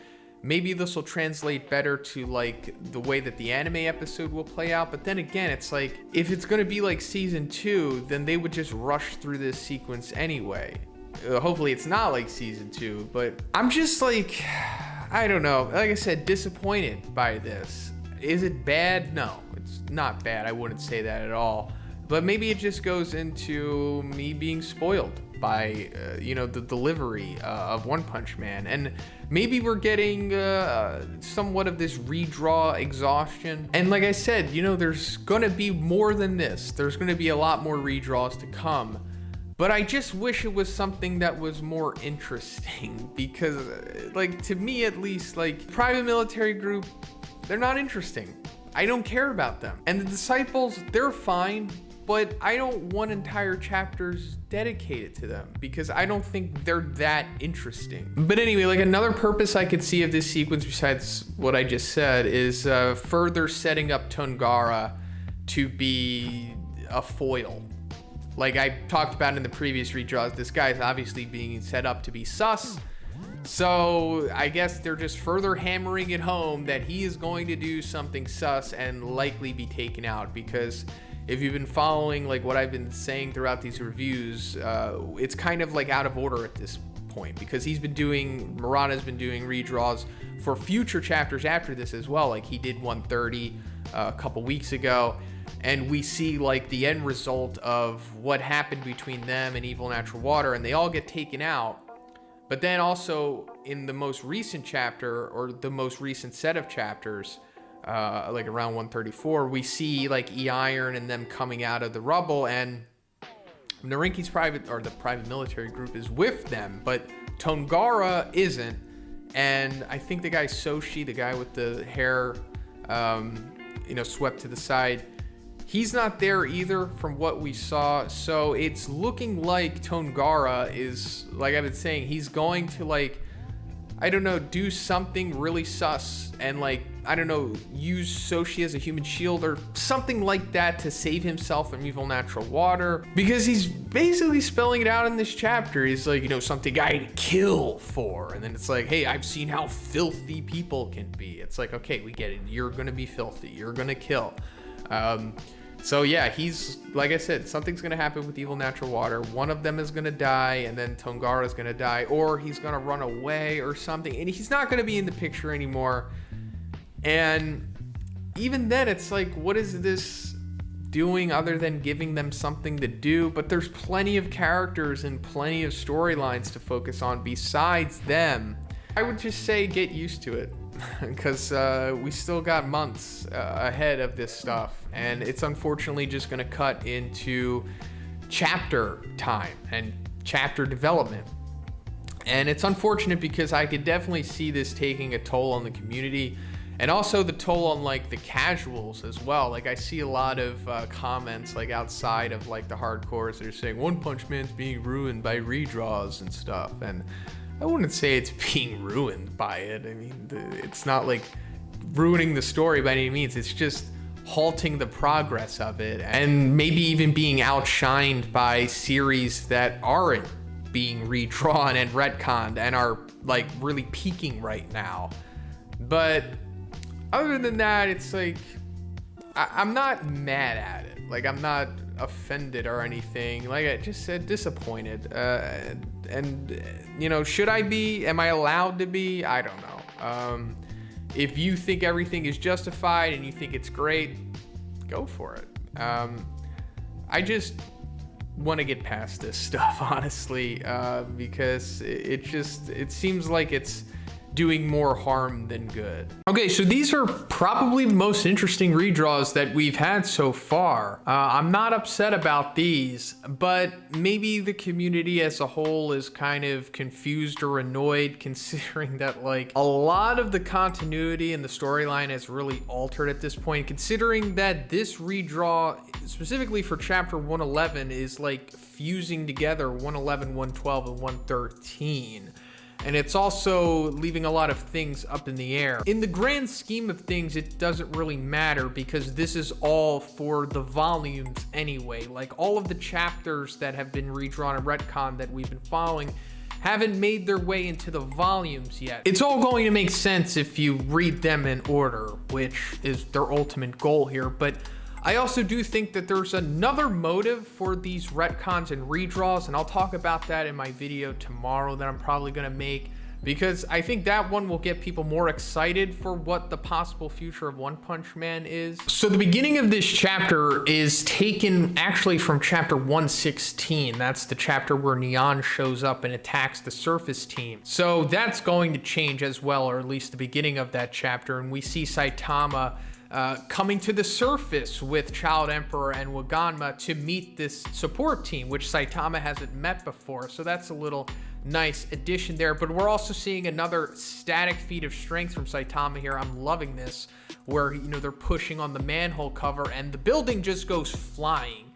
maybe this will translate better to like the way that the anime episode will play out. But then again, it's like, if it's going to be like season 2, then they would just rush through this sequence anyway. Hopefully it's not like season 2, but I'm just like, I don't know. Like I said, disappointed by this. Is it bad? No, it's not bad. I wouldn't say that at all. But maybe it just goes into me being spoiled by, the delivery of One Punch Man. And maybe we're getting somewhat of this redraw exhaustion. And like I said, there's going to be more than this. There's going to be a lot more redraws to come. But I just wish it was something that was more interesting. Because, to me at least, Private Military Group, they're not interesting. I don't care about them. And the Disciples, they're fine. But I don't want entire chapters dedicated to them because I don't think they're that interesting. But anyway, another purpose I could see of this sequence besides what I just said is further setting up Tongara to be a foil. Like I talked about in the previous redraws, this guy is obviously being set up to be sus. So I guess they're just further hammering it home that he is going to do something sus and likely be taken out, because if you've been following what I've been saying throughout these reviews, it's kind of out of order at this point, because Murata's been doing redraws for future chapters after this as well. He did 130 a couple weeks ago, and we see the end result of what happened between them and Evil Natural Water, and they all get taken out. But then also in the most recent chapter, or the most recent set of chapters, around 134, we see E-Iron and them coming out of the rubble, and Narinki's the private military group is with them, but Tongara isn't. And I think the guy Soshi, the guy with the hair, swept to the side, he's not there either from what we saw. So it's looking like Tongara is, like I've been saying, he's going to do something really sus and use Soshi as a human shield or something like that to save himself from Evil Natural Water, because he's basically spelling it out in this chapter. He's something I'd kill for, and then it's hey, I've seen how filthy people can be. It's okay, we get it. You're gonna be filthy. You're gonna kill. So yeah, he's, like I said, something's gonna happen with Evil Natural Water. One of them is gonna die, and then Tongara's gonna die, or he's gonna run away or something, and he's not gonna be in the picture anymore. And even then, it's what is this doing other than giving them something to do? But there's plenty of characters and plenty of storylines to focus on besides them. I would just say get used to it, because we still got months ahead of this stuff, and it's unfortunately just going to cut into chapter time and chapter development. And it's unfortunate because I could definitely see this taking a toll on the community, and also the toll on the casuals as well. I see a lot of comments outside of the hardcores that are saying One Punch Man's being ruined by redraws and stuff, and I wouldn't say it's being ruined by it. I mean, it's not ruining the story by any means. It's just halting the progress of it, and maybe even being outshined by series that aren't being redrawn and retconned and are really peaking right now. But other than that, it's I'm not mad at it. I'm not offended or anything. Like I just said, disappointed. And should I be? Am I allowed to be? I don't know. If you think everything is justified and you think it's great, go for it. I just want to get past this stuff, honestly, because it seems like it's doing more harm than good. Okay, so these are probably the most interesting redraws that we've had so far. I'm not upset about these, but maybe the community as a whole is kind of confused or annoyed, considering that a lot of the continuity and the storyline has really altered at this point, considering that this redraw specifically for chapter 111 is fusing together 111, 112, and 113. And it's also leaving a lot of things up in the air. In the grand scheme of things, it doesn't really matter because this is all for the volumes anyway. All of the chapters that have been redrawn and retconned that we've been following, haven't made their way into the volumes yet. It's all going to make sense if you read them in order, which is their ultimate goal here. But I also do think that there's another motive for these retcons and redraws, and I'll talk about that in my video tomorrow that I'm probably going to make, because I think that one will get people more excited for what the possible future of One Punch Man is. So the beginning of this chapter is taken actually from chapter 116. That's the chapter where Neon shows up and attacks the surface team. So that's going to change as well, or at least the beginning of that chapter, and we see Saitama coming to the surface with Child Emperor and Waganma to meet this support team, which Saitama hasn't met before. So that's a little nice addition there. But we're also seeing another static feat of strength from Saitama here. I'm loving this, where, you know, they're pushing on the manhole cover and the building just goes flying,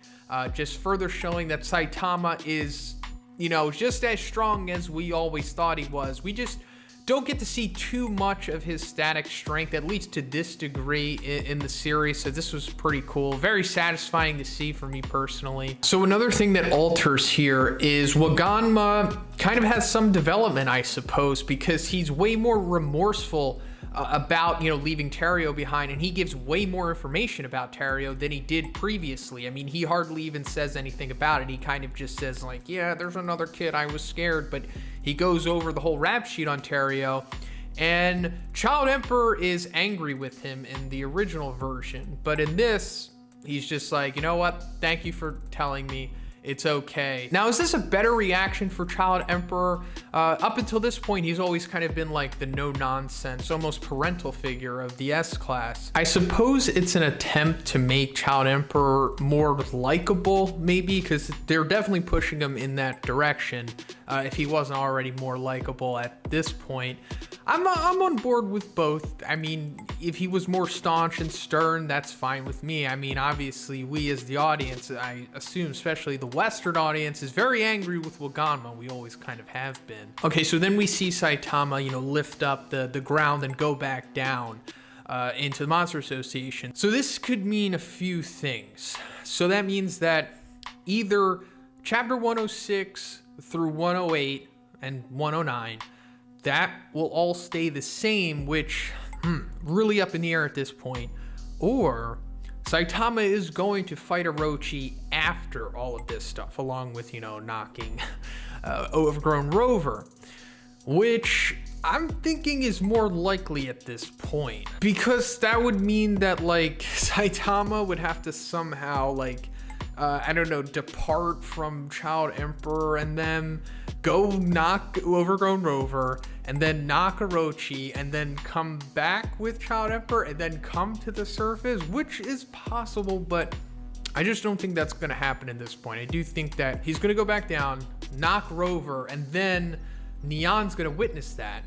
just further showing that Saitama is, you know, just as strong as we always thought he was. We just don't get to see too much of his static strength, at least to this degree in the series. So this was pretty cool. Very satisfying to see for me personally. So another thing that alters here is Waganma kind of has some development, I suppose, because he's way more remorseful about, you know, leaving Terrio behind, and he gives way more information about Terrio than he did previously. I mean, he hardly even says anything about it. He kind of just says like, yeah, there's another kid, I was scared, but he goes over the whole rap sheet on Terrio, and Child Emperor is angry with him in the original version, but in this, he's just like, you know what, thank you for telling me. It's okay. Now, is this a better reaction for Child Emperor? Up until this point, he's always kind of been like the no-nonsense, almost parental figure of the S-Class. I suppose it's an attempt to make Child Emperor more likable, maybe, because they're definitely pushing him in that direction. If he wasn't already more likable at this point. I'm on board with both. I mean, if he was more staunch and stern, that's fine with me. I mean, obviously, we as the audience, I assume, especially the Western audience, is very angry with Waganma. We always kind of have been. Okay, so then we see Saitama, you know, lift up the ground and go back down into the Monster Association. So this could mean a few things. So that means that either Chapter 106 through 108 and 109, that will all stay the same, which really up in the air at this point. Or Saitama is going to fight Orochi after all of this stuff, along with, you know, knocking Overgrown Rover, which I'm thinking is more likely at this point, because that would mean that, like, Saitama would have to somehow, like, I don't know, depart from Child Emperor and then go knock Overgrown Rover and then knock Orochi and then come back with Child Emperor and then come to the surface, which is possible, but I just don't think that's going to happen at this point. I do think that he's going to go back down, knock Rover, and then Neon's going to witness that.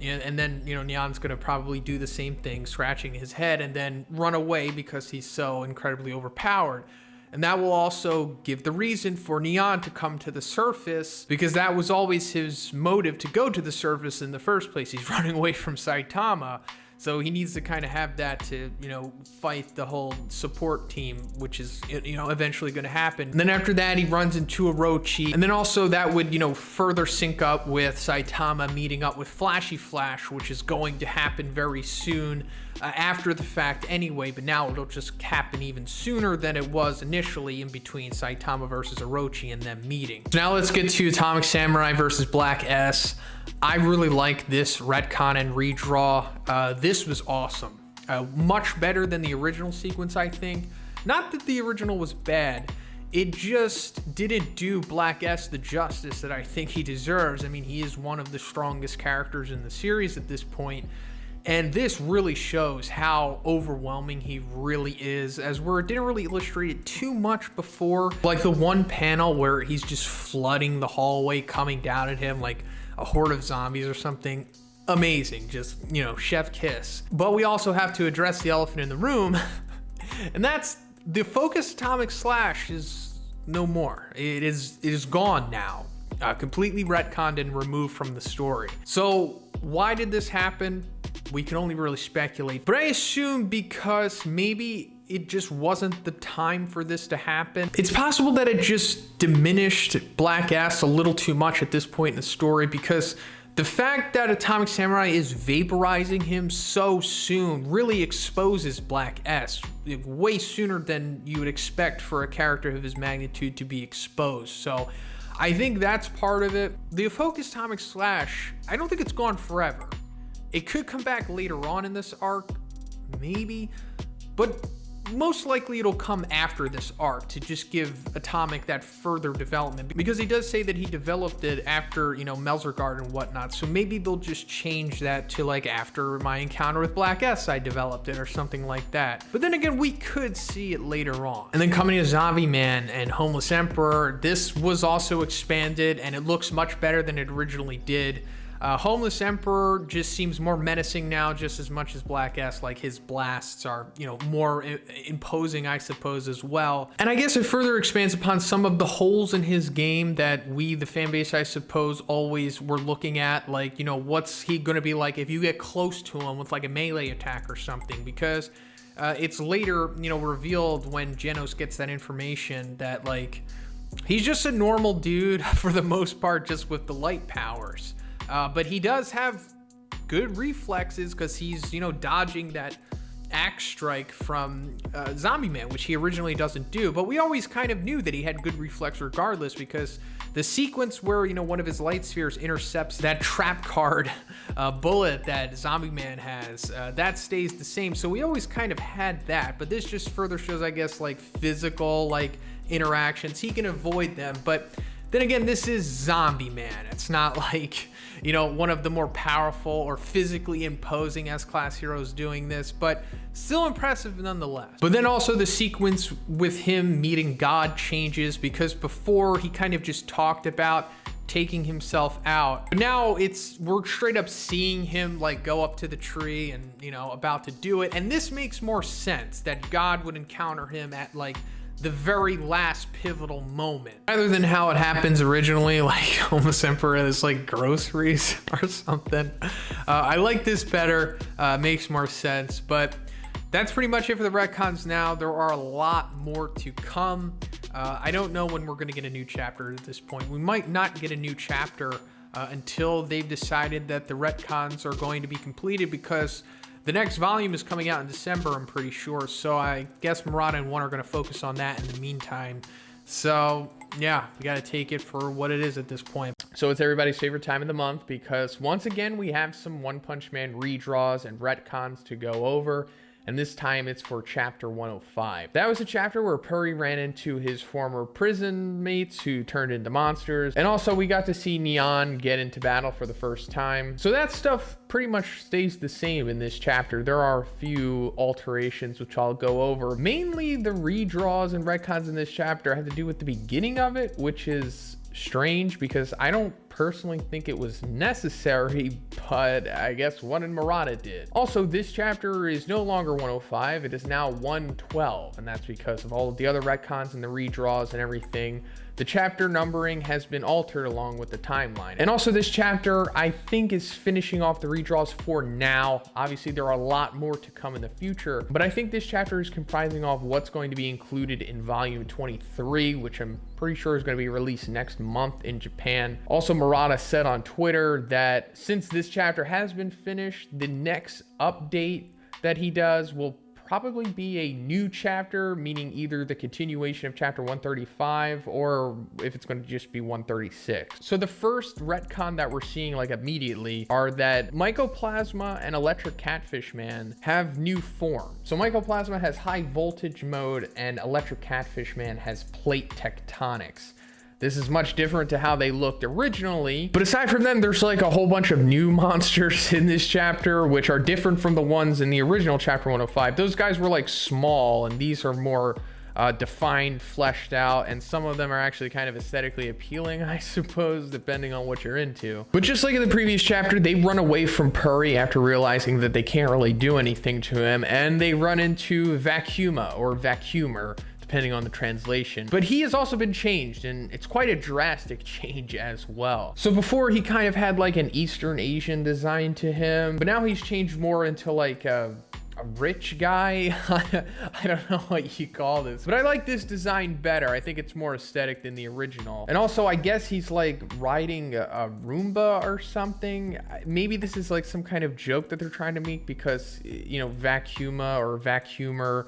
And then, you know, Neon's going to probably do the same thing, scratching his head, and then run away because he's so incredibly overpowered. And that will also give the reason for Neon to come to the surface, because that was always his motive to go to the surface in the first place. He's running away from Saitama. So he needs to kind of have that to, you know, fight the whole support team, which is, you know, eventually going to happen. And then after that, he runs into Orochi. And then also that would, you know, further sync up with Saitama meeting up with Flashy Flash, which is going to happen very soon after the fact anyway. But now it'll just happen even sooner than it was initially, in between Saitama versus Orochi and them meeting. So now let's get to Atomic Samurai versus Black S. I really like this retcon and redraw. This was awesome. Much better than the original sequence, I think. Not that the original was bad. It just didn't do Black S the justice that I think he deserves. I mean, he is one of the strongest characters in the series at this point. And this really shows how overwhelming he really is, as where it didn't really illustrate it too much before. Like the one panel where he's just flooding the hallway, coming down at him like a horde of zombies or something. Amazing, just, you know, chef kiss. But we also have to address the elephant in the room, and that's the Focus Atomic Slash is no more. It is gone now, completely retconned and removed from the story. So why did this happen? We can only really speculate, but I assume because maybe it just wasn't the time for this to happen. It's possible that it just diminished Black S a little too much at this point in the story, because the fact that Atomic Samurai is vaporizing him so soon really exposes Black S way sooner than you would expect for a character of his magnitude to be exposed. So I think that's part of it. The Focus Atomic Slash, I don't think it's gone forever. It could come back later on in this arc, maybe, but most likely it'll come after this arc to just give Atomic that further development, because he does say that he developed it after, you know, Melzergard and whatnot. So maybe they'll just change that to like, after my encounter with Black S, I developed it, or something like that. But then again, we could see it later on. And then coming to Zombie Man and Homeless Emperor, this was also expanded and it looks much better than it originally did. Homeless Emperor just seems more menacing now, just as much as Black S. Like, his blasts are, you know, more imposing, I suppose, as well. And I guess it further expands upon some of the holes in his game that we, the fan base, I suppose, always were looking at. Like, you know, what's he gonna be like if you get close to him with like a melee attack or something? Because it's later, you know, revealed when Genos gets that information that, like, he's just a normal dude for the most part, just with the light powers. But he does have good reflexes, because he's, you know, dodging that axe strike from Zombie Man, which he originally doesn't do. But we always kind of knew that he had good reflex regardless, because the sequence where, you know, one of his light spheres intercepts that trap card bullet that Zombie Man has, that stays the same. So we always kind of had that. But this just further shows, I guess, like, physical, like, interactions. He can avoid them. But then again, this is Zombie Man. It's not like, you know, one of the more powerful or physically imposing S-class heroes doing this, but still impressive nonetheless. But then also the sequence with him meeting God changes, because before he kind of just talked about taking himself out, but now we're straight up seeing him like go up to the tree and, you know, about to do it. And this makes more sense that God would encounter him at like the very last pivotal moment, rather than how it happens originally, like Homeless Emperor is like groceries or something. I like this better, makes more sense. But that's pretty much it for the retcons now. There are a lot more to come. I don't know when we're going to get a new chapter at this point. We might not get a new chapter until they've decided that the retcons are going to be completed, because the next volume is coming out in December, I'm pretty sure. So I guess Murata and One are going to focus on that in the meantime. So yeah, we got to take it for what it is at this point. So it's everybody's favorite time of the month, because once again, we have some One Punch Man redraws and retcons to go over. And this time it's for chapter 105. That was a chapter where Puri ran into his former prison mates who turned into monsters. And also we got to see Neon get into battle for the first time. So that stuff pretty much stays the same in this chapter. There are a few alterations which I'll go over. Mainly the redraws and retcons in this chapter have to do with the beginning of it, which is strange because I don't personally think it was necessary, but I guess One and Murata did. Also, this chapter is no longer 105, it is now 112, and that's because of all of the other retcons and the redraws and everything. The chapter numbering has been altered along with the timeline. And also this chapter, I think, is finishing off the redraws for now. Obviously, there are a lot more to come in the future, but I think this chapter is comprising of what's going to be included in volume 23, which I'm pretty sure is going to be released next month in Japan. Also, Murata said on Twitter that since this chapter has been finished, the next update that he does will probably be a new chapter, meaning either the continuation of chapter 135 or if it's going to just be 136. So the first retcon that we're seeing like immediately are that Mycoplasma and Electric Catfish Man have new forms. So Mycoplasma has high voltage mode and Electric Catfish Man has plate tectonics. This is much different to how they looked originally. But aside from them, there's like a whole bunch of new monsters in this chapter, which are different from the ones in the original chapter 105. Those guys were like small, and these are more defined, fleshed out, and some of them are actually kind of aesthetically appealing, I suppose, depending on what you're into. But just like in the previous chapter, they run away from Puri after realizing that they can't really do anything to him, and they run into Vacuuma or Vacuumer, depending on the translation. But he has also been changed, and it's quite a drastic change as well. So before he kind of had like an Eastern Asian design to him, but now he's changed more into like a a rich guy. I don't know what you call this, but I like this design better. I think it's more aesthetic than the original. And also, I guess he's like riding a Roomba or something. Maybe this is like some kind of joke that they're trying to make because, you know, Vacuuma or Vacuumer,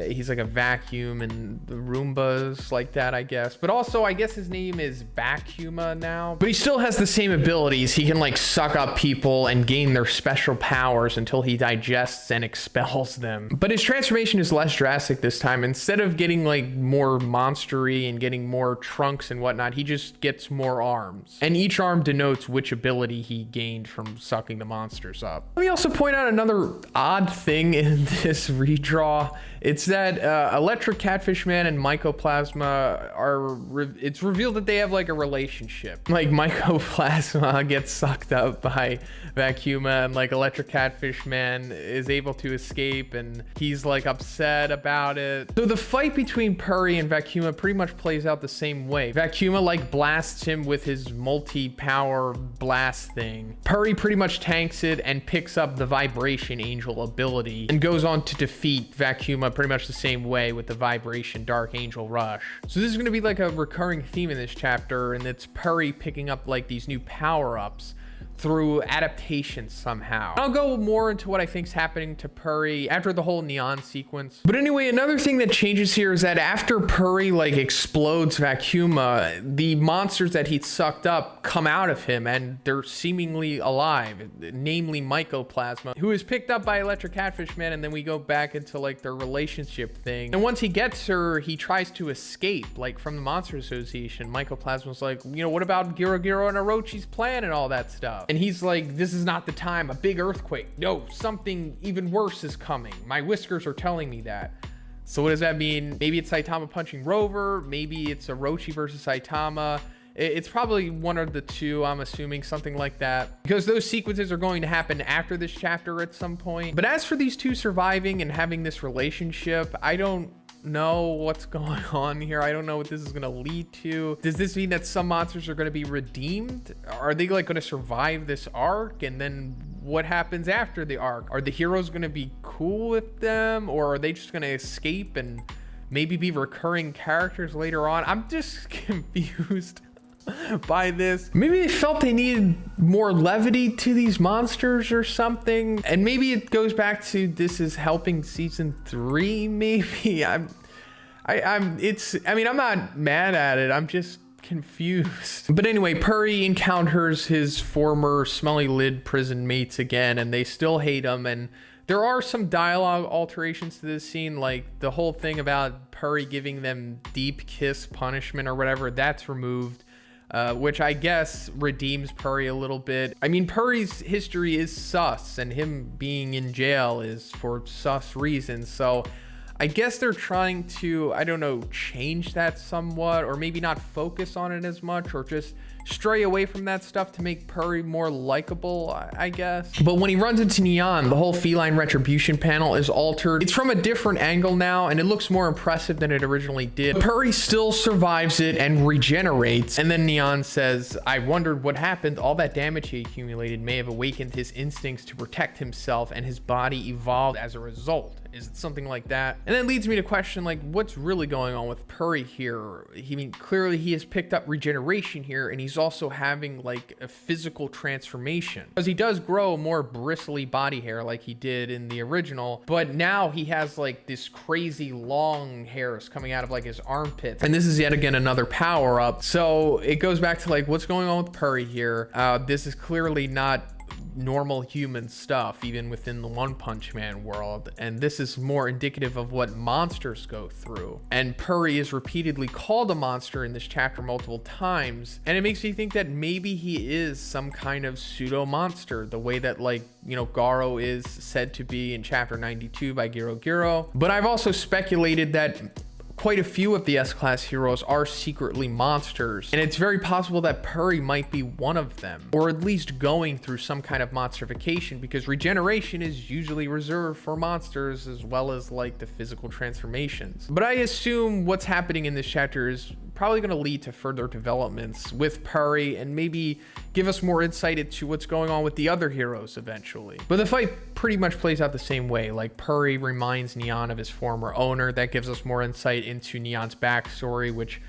he's like a vacuum and the Roombas like that, I guess. But also, I guess his name is Vacuuma now. But he still has the same abilities. He can like suck up people and gain their special powers until he digests and expels them. But his transformation is less drastic this time. Instead of getting like more monstery and getting more trunks and whatnot, he just gets more arms. And each arm denotes which ability he gained from sucking the monsters up. Let me also point out another odd thing in this redraw. It's that Electric Catfish Man and Mycoplasma it's revealed that they have like a relationship. Like Mycoplasma gets sucked up by Vacuuma and like Electric Catfish Man is able to escape and he's like upset about it. So the fight between Puri and Vacuuma pretty much plays out the same way. Vacuuma like blasts him with his multi-power blast thing. Puri pretty much tanks it and picks up the Vibration Angel ability and goes on to defeat Vacuuma pretty much the same way with the Vibration Dark Angel Rush. So this is going to be like a recurring theme in this chapter, and it's Puri picking up like these new power-ups through adaptation somehow. I'll go more into what I think's happening to Puri after the whole neon sequence. But anyway, another thing that changes here is that after Puri like explodes Vacuuma, the monsters that he'd sucked up come out of him and they're seemingly alive, namely Mycoplasma, who is picked up by Electric Catfish Man, and then we go back into like their relationship thing. And once he gets her, he tries to escape like from the Monster Association. Mycoplasma's like, you know, what about Garo and Orochi's plan and all that stuff? And he's like, this is not the time, a big earthquake. No, something even worse is coming. My whiskers are telling me that. So what does that mean? Maybe it's Saitama punching Rover. Maybe it's Orochi versus Saitama. It's probably one of the two, I'm assuming, something like that. Because those sequences are going to happen after this chapter at some point. But as for these two surviving and having this relationship, I don't know what's going on here. I don't know what this is going to lead to. Does this mean that some monsters are going to be redeemed? Are they like going to survive this arc? And then what happens after the arc? Are the heroes going to be cool with them? Or are they just going to escape and maybe be recurring characters later on? I'm just confused by this. Maybe they felt they needed more levity to these monsters or something, and maybe it goes back to this is helping season 3. Maybe I'm not mad at it, I'm just confused. But anyway, Puri encounters his former smelly lid prison mates again, and they still hate him. And there are some dialogue alterations to this scene, like the whole thing about Puri giving them deep kiss punishment or whatever, that's removed. Which I guess redeems Puri a little bit. I mean, Puri's history is sus, and him being in jail is for sus reasons. So I guess they're trying to, I don't know, change that somewhat, or maybe not focus on it as much, or just stray away from that stuff to make Puri more likable, I guess. But when he runs into Neon, the whole feline retribution panel is altered. It's from a different angle now, and it looks more impressive than it originally did. But Puri still survives it and regenerates. And then Neon says, I wondered what happened. All that damage he accumulated may have awakened his instincts to protect himself, and his body evolved as a result. Is it something like that? And that leads me to question, like, what's really going on with Puri here? I mean, clearly he has picked up regeneration here, and he's also having like a physical transformation, because he does grow more bristly body hair like he did in the original, but now he has like this crazy long hairs coming out of like his armpits, and this is yet again another power up. So it goes back to like, what's going on with Puri here? This is clearly not normal human stuff, even within the One Punch Man world, and this is more indicative of what monsters go through. And Puri is repeatedly called a monster in this chapter multiple times, and it makes me think that maybe he is some kind of pseudo monster, the way that, like, you know, Garo is said to be in chapter 92 by Garo. But I've also speculated that quite a few of the S-Class heroes are secretly monsters, and it's very possible that Puri might be one of them, or at least going through some kind of monsterification, because regeneration is usually reserved for monsters as well as like the physical transformations. But I assume what's happening in this chapter is probably going to lead to further developments with Puri and maybe give us more insight into what's going on with the other heroes eventually. But the fight pretty much plays out the same way. Like, Puri reminds Neon of his former owner. That gives us more insight into Neon's backstory, which,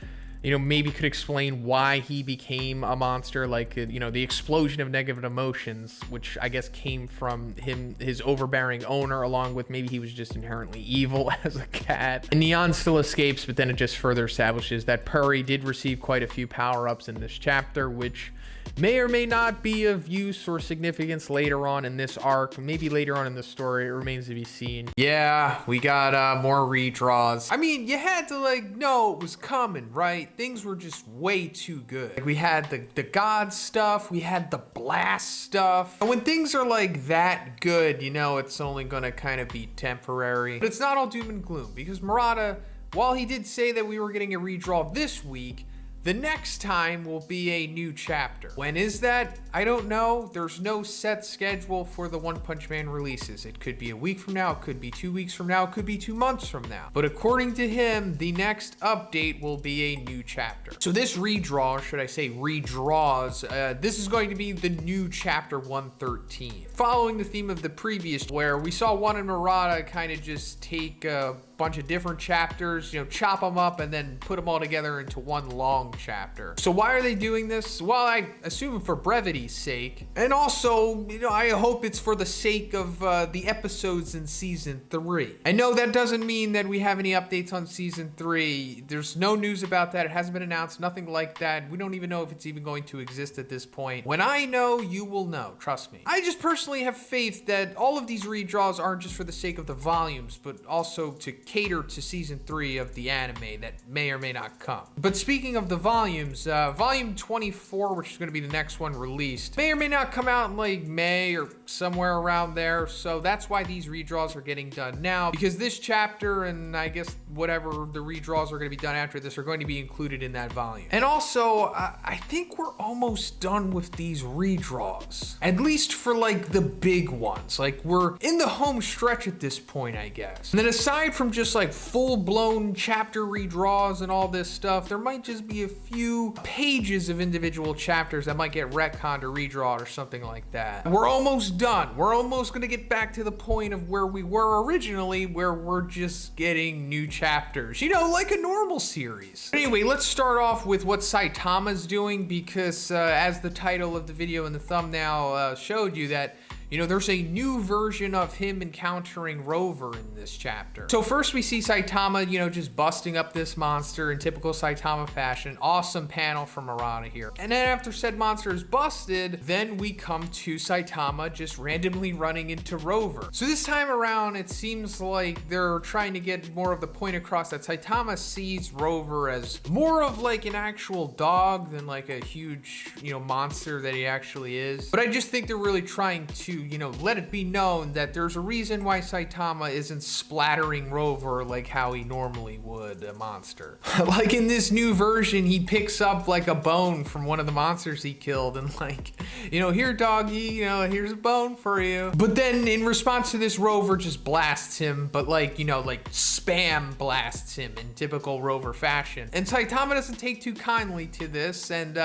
you know, maybe could explain why he became a monster, like, you know, the explosion of negative emotions, which I guess came from his overbearing owner, along with maybe he was just inherently evil as a cat. And Neon still escapes, but then it just further establishes that Puri did receive quite a few power-ups in this chapter, which may or may not be of use or significance later on in this arc. Maybe later on in the story, it remains to be seen. Yeah, we got more redraws. I mean, you had to like know it was coming, right? Things were just way too good. Like, we had the god stuff, we had the blast stuff. And when things are like that good, you know it's only gonna kind of be temporary. But it's not all doom and gloom, because Murata, while he did say that we were getting a redraw this week, the next time will be a new chapter. When is that? I don't know. There's no set schedule for the One Punch Man releases. It could be a week from now, it could be 2 weeks from now, it could be 2 months from now. But according to him, the next update will be a new chapter. So this redraw, or should I say redraws, this is going to be the new chapter 113. Following the theme of the previous, where we saw One and Murata kind of just take a bunch of different chapters, you know, chop them up and then put them all together into one long chapter. So why are they doing this? Well, I assume for brevity's sake, and also, you know, I hope it's for the sake of the episodes in season 3. I know that doesn't mean that we have any updates on season 3. There's no news about that. It hasn't been announced, nothing like that. We don't even know if it's even going to exist at this point. When I know, you will know, trust me. I just personally have faith that all of these redraws aren't just for the sake of the volumes, but also to cater to season 3 of the anime that may or may not come. But speaking of the volumes, volume 24, which is going to be the next one released, may or may not come out in like May or somewhere around there. So that's why these redraws are getting done now, because this chapter and I guess whatever the redraws are going to be done after this are going to be included in that volume. And also, I think we're almost done with these redraws, at least for like the big ones. Like, we're in the home stretch at this point, I guess. And then aside from just like full-blown chapter redraws and all this stuff, there might just be a few pages of individual chapters that might get retconned or redrawn or something like that. We're almost done. We're almost gonna get back to the point of where we were originally, where we're just getting new chapters, you know, like a normal series. Anyway, let's start off with what Saitama's doing, because as the title of the video and the thumbnail showed you, that, you know, there's a new version of him encountering Rover in this chapter. So first we see Saitama, you know, just busting up this monster in typical Saitama fashion. Awesome panel from Murata here. And then after said monster is busted, then we come to Saitama just randomly running into Rover. So this time around, it seems like they're trying to get more of the point across that Saitama sees Rover as more of like an actual dog than like a huge, you know, monster that he actually is. But I just think they're really trying to, you know, let it be known that there's a reason why Saitama isn't splattering Rover like how he normally would a monster. Like in this new version, he picks up like a bone from one of the monsters he killed and like, you know, here doggy, you know, here's a bone for you. But then in response to this, Rover just blasts him, but like, you know, like spam blasts him in typical Rover fashion. And Saitama doesn't take too kindly to this, and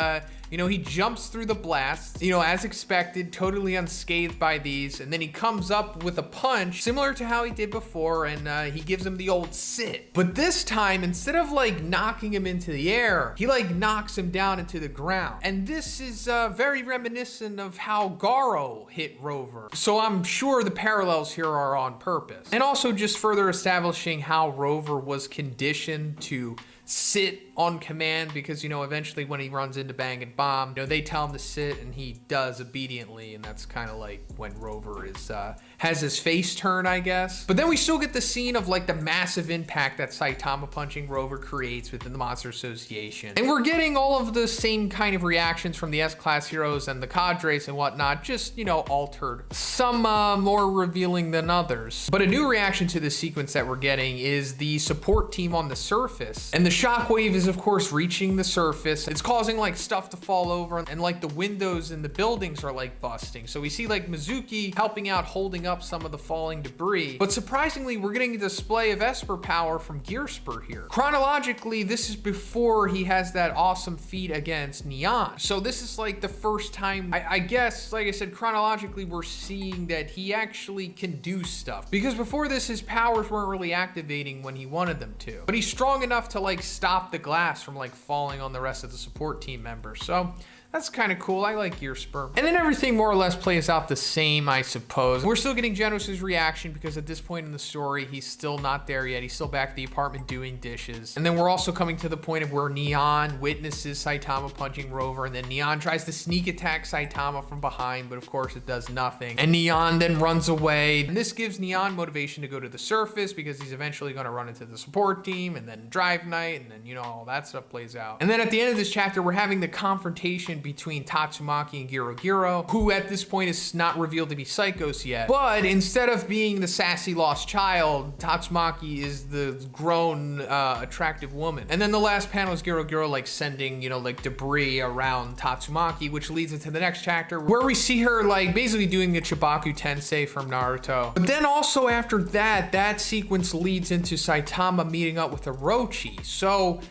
you know, he jumps through the blast, you know, as expected, totally unscathed by these, and then he comes up with a punch similar to how he did before, and he gives him the old sit. But this time, instead of like knocking him into the air, he like knocks him down into the ground. And this is very reminiscent of how Garo hit Rover. So I'm sure the parallels here are on purpose. And also just further establishing how Rover was conditioned to sit on command, because, you know, eventually when he runs into Bang and Bomb, you know, they tell him to sit and he does obediently, and that's kind of like when Rover is has his face turn, I guess. But then we still get the scene of like the massive impact that Saitama punching Rover creates within the Monster Association. And we're getting all of the same kind of reactions from the S-Class heroes and the cadres and whatnot, just, you know, altered. Some more revealing than others. But a new reaction to this sequence that we're getting is the support team on the surface. And the shockwave is of course reaching the surface. It's causing like stuff to fall over, and like the windows in the buildings are like busting. So we see like Mizuki helping out, holding pulling up some of the falling debris. But surprisingly, we're getting a display of Esper power from Gearspur here. Chronologically, this is before he has that awesome feat against Neon. So this is like the first time, I guess, like I said, chronologically, we're seeing that he actually can do stuff. Because before this, his powers weren't really activating when he wanted them to. But he's strong enough to like stop the glass from like falling on the rest of the support team members. So that's kind of cool. I like Gearspur. And then everything more or less plays out the same, I suppose. We're still getting Genos' reaction because at this point in the story, he's still not there yet. He's still back at the apartment doing dishes. And then we're also coming to the point of where Neon witnesses Saitama punching Rover, and then Neon tries to sneak attack Saitama from behind, but of course it does nothing. And Neon then runs away. And this gives Neon motivation to go to the surface because he's eventually going to run into the support team, and then Drive Night, and then, you know, all that stuff plays out. And then at the end of this chapter, we're having the confrontation between Tatsumaki and Giro, who at this point is not revealed to be Psychos yet. But instead of being the sassy lost child, Tatsumaki is the grown, attractive woman. And then the last panel is Giro like sending, you know, like debris around Tatsumaki, which leads into the next chapter where we see her like basically doing the Chibaku Tensei from Naruto. But then also after that, that sequence leads into Saitama meeting up with Orochi. So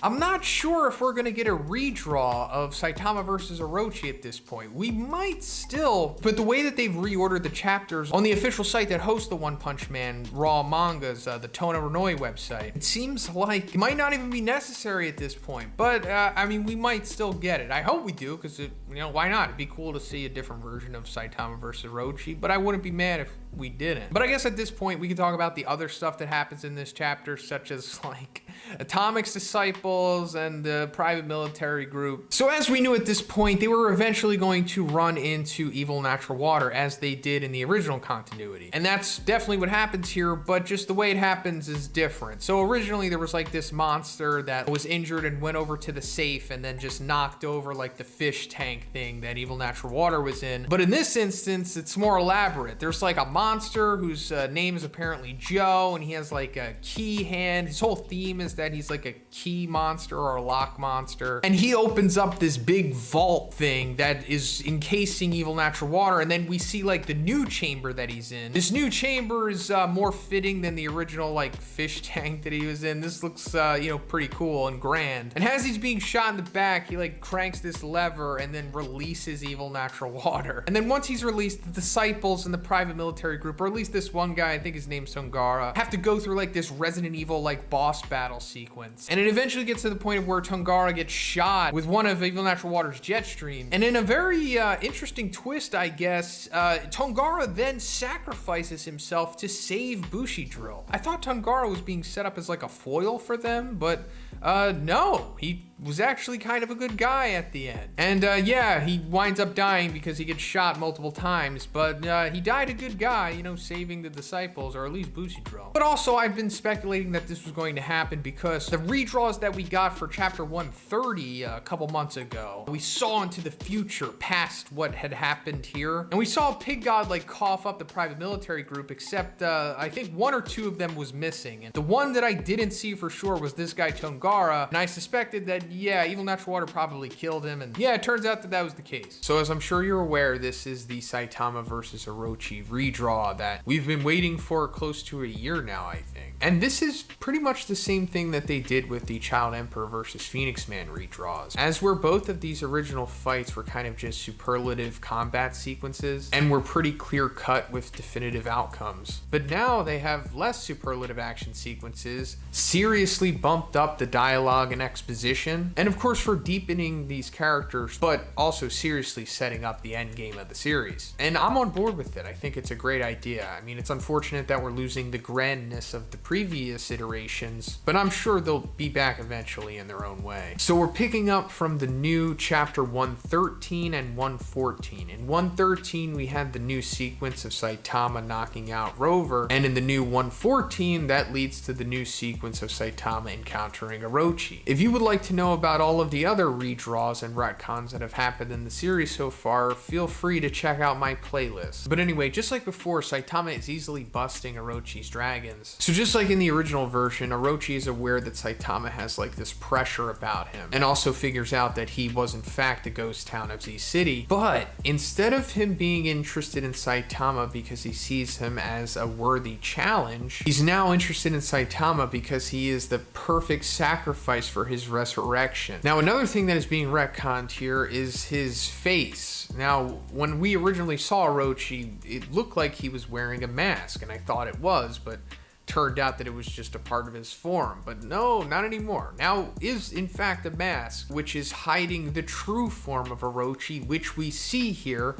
I'm not sure if we're going to get a redraw of Saitama versus Orochi at this point. We might still, but the way that they've reordered the chapters on the official site that hosts the One Punch Man Raw mangas, the Tona Renoi website, it seems like it might not even be necessary at this point. But, I mean, we might still get it. I hope we do, because, you know, why not? It'd be cool to see a different version of Saitama versus Orochi, but I wouldn't be mad if we didn't. But I guess at this point, we can talk about the other stuff that happens in this chapter, such as, like, Atomic's disciples and the private military group. So as we knew at this point, they were eventually going to run into evil natural water as they did in the original continuity. And that's definitely what happens here, but just the way it happens is different. So originally there was like this monster that was injured and went over to the safe and then just knocked over like the fish tank thing that evil natural water was in. But in this instance, it's more elaborate. There's like a monster whose name is apparently Joe, and he has like a key hand. His whole theme is that he's like a key monster or a lock monster, and he opens up this big vault thing that is encasing evil natural water, and then we see like the new chamber that he's in. This new chamber is more fitting than the original like fish tank that he was in. This looks you know, pretty cool and grand. And as he's being shot in the back, he like cranks this lever and then releases evil natural water. And then once he's released, the disciples and the private military group, or at least this one guy, I think his name's Tongara, have to go through like this Resident Evil like boss battle sequence. And it eventually gets to the point of where Tongara gets shot with one of evil natural water's jet streams. And in a very interesting twist, I guess, Tongara then sacrifices himself to save Bushido. I thought Tongara was being set up as like a foil for them, but no, he was actually kind of a good guy at the end. And yeah, he winds up dying because he gets shot multiple times, but he died a good guy, you know, saving the disciples, or at least Bushido. But also, I've been speculating that this was going to happen because the redraws that we got for chapter 130 a couple months ago, we saw into the future past what had happened here. And we saw Pig God like cough up the private military group, except I think one or two of them was missing. And the one that I didn't see for sure was this guy Tongara, and I suspected that, yeah, evil natural water probably killed him, and yeah, it turns out that that was the case. So as I'm sure you're aware, this is the Saitama versus Orochi redraw that we've been waiting for close to a year now, I think. And this is pretty much the same thing that they did with the Child Emperor versus Phoenix Man redraws, as where both of these original fights were kind of just superlative combat sequences and were pretty clear cut with definitive outcomes. But now they have less superlative action sequences, seriously bumped up the dialogue and exposition, and of course for deepening these characters, but also seriously setting up the end game of the series. And I'm on board with it. I think it's a great idea. I mean, it's unfortunate that we're losing the grandness of the previous iterations, but I'm sure they'll be back eventually in their own way. So we're picking up from the new chapter 113 and 114. In 113, we had the new sequence of Saitama knocking out Rover, and in the new 114, that leads to the new sequence of Saitama encountering Orochi. If you would like to know about all of the other redraws and retcons that have happened in the series so far, feel free to check out my playlist. But anyway, just like before, before, Saitama is easily busting Orochi's dragons. So just like in the original version, Orochi is aware that Saitama has like this pressure about him, and also figures out that he was in fact a ghost town of Z City. But instead of him being interested in Saitama because he sees him as a worthy challenge, he's now interested in Saitama because he is the perfect sacrifice for his resurrection. Now, another thing that is being retconned here is his face. Now, when we originally saw Orochi, it looked like he was wearing a mask, and I thought it was, but turned out that it was just a part of his form. But no, not anymore. Now is in fact a mask, which is hiding the true form of Orochi, which we see here.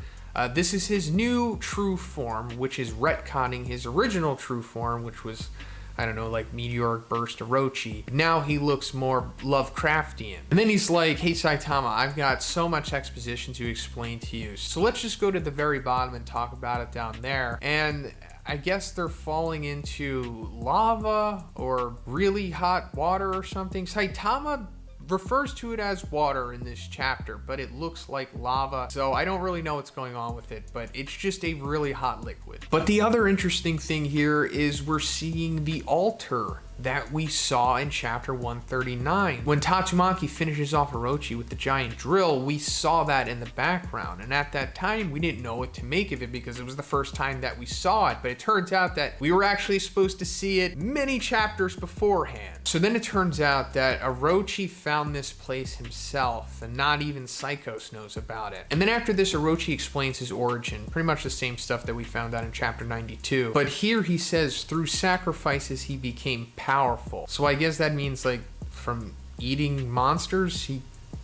This is his new true form, which is retconning his original true form, which was, I don't know, like Meteoric Burst Orochi. Now he looks more Lovecraftian. And then he's like, hey Saitama, I've got so much exposition to explain to you. So let's just go to the very bottom and talk about it down there. And I guess they're falling into lava or really hot water or something. Saitama refers to it as water in this chapter, but it looks like lava, so I don't really know what's going on with it, but it's just a really hot liquid. But the other interesting thing here is we're seeing the altar that we saw in chapter 139. When Tatsumaki finishes off Orochi with the giant drill, we saw that in the background, and at that time we didn't know what to make of it because it was the first time that we saw it, but it turns out that we were actually supposed to see it many chapters beforehand. So then it turns out that Orochi found this place himself, and not even Psychos knows about it. And then after this, Orochi explains his origin, pretty much the same stuff that we found out in chapter 92. But here he says, through sacrifices he became powerful. So I guess that means like from eating monsters he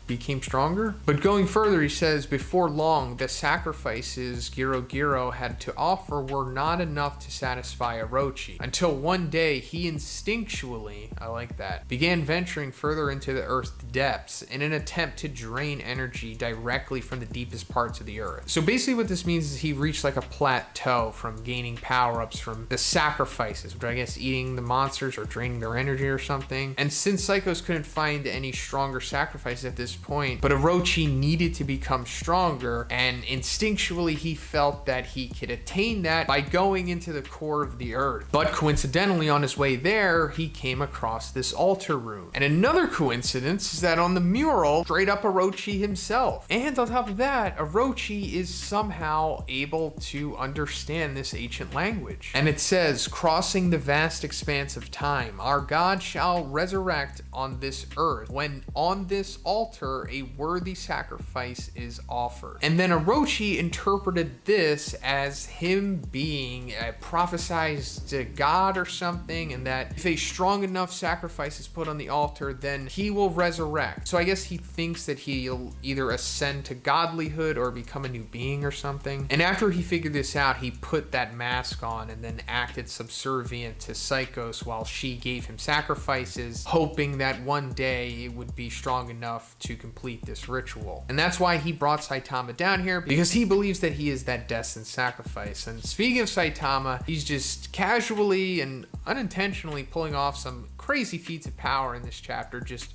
became stronger. But going further, he says, before long, the sacrifices Garo had to offer were not enough to satisfy Orochi, until one day he instinctually, I like that, began venturing further into the earth's depths in an attempt to drain energy directly from the deepest parts of the earth. So basically what this means is he reached like a plateau from gaining power-ups from the sacrifices, which I guess eating the monsters or draining their energy or something. And since Psychos couldn't find any stronger sacrifices at this point, but Orochi needed to become stronger, and instinctually he felt that he could attain that by going into the core of the earth. But coincidentally, on his way there, he came across this altar room. And another coincidence is that on the mural, straight up Orochi himself. And on top of that, Orochi is somehow able to understand this ancient language. And it says, crossing the vast expanse of time, our God shall resurrect on this earth when on this altar a worthy sacrifice is offered. And then Orochi interpreted this as him being a prophesized god or something, and that if a strong enough sacrifice is put on the altar, then he will resurrect. So I guess he thinks that he'll either ascend to godlyhood or become a new being or something. And after he figured this out, he put that mask on and then acted subservient to Psychos while she gave him sacrifices, hoping that one day it would be strong enough to complete this ritual. And that's why he brought Saitama down here, because he believes that he is that destined sacrifice. And speaking of Saitama, he's just casually and unintentionally pulling off some crazy feats of power in this chapter, just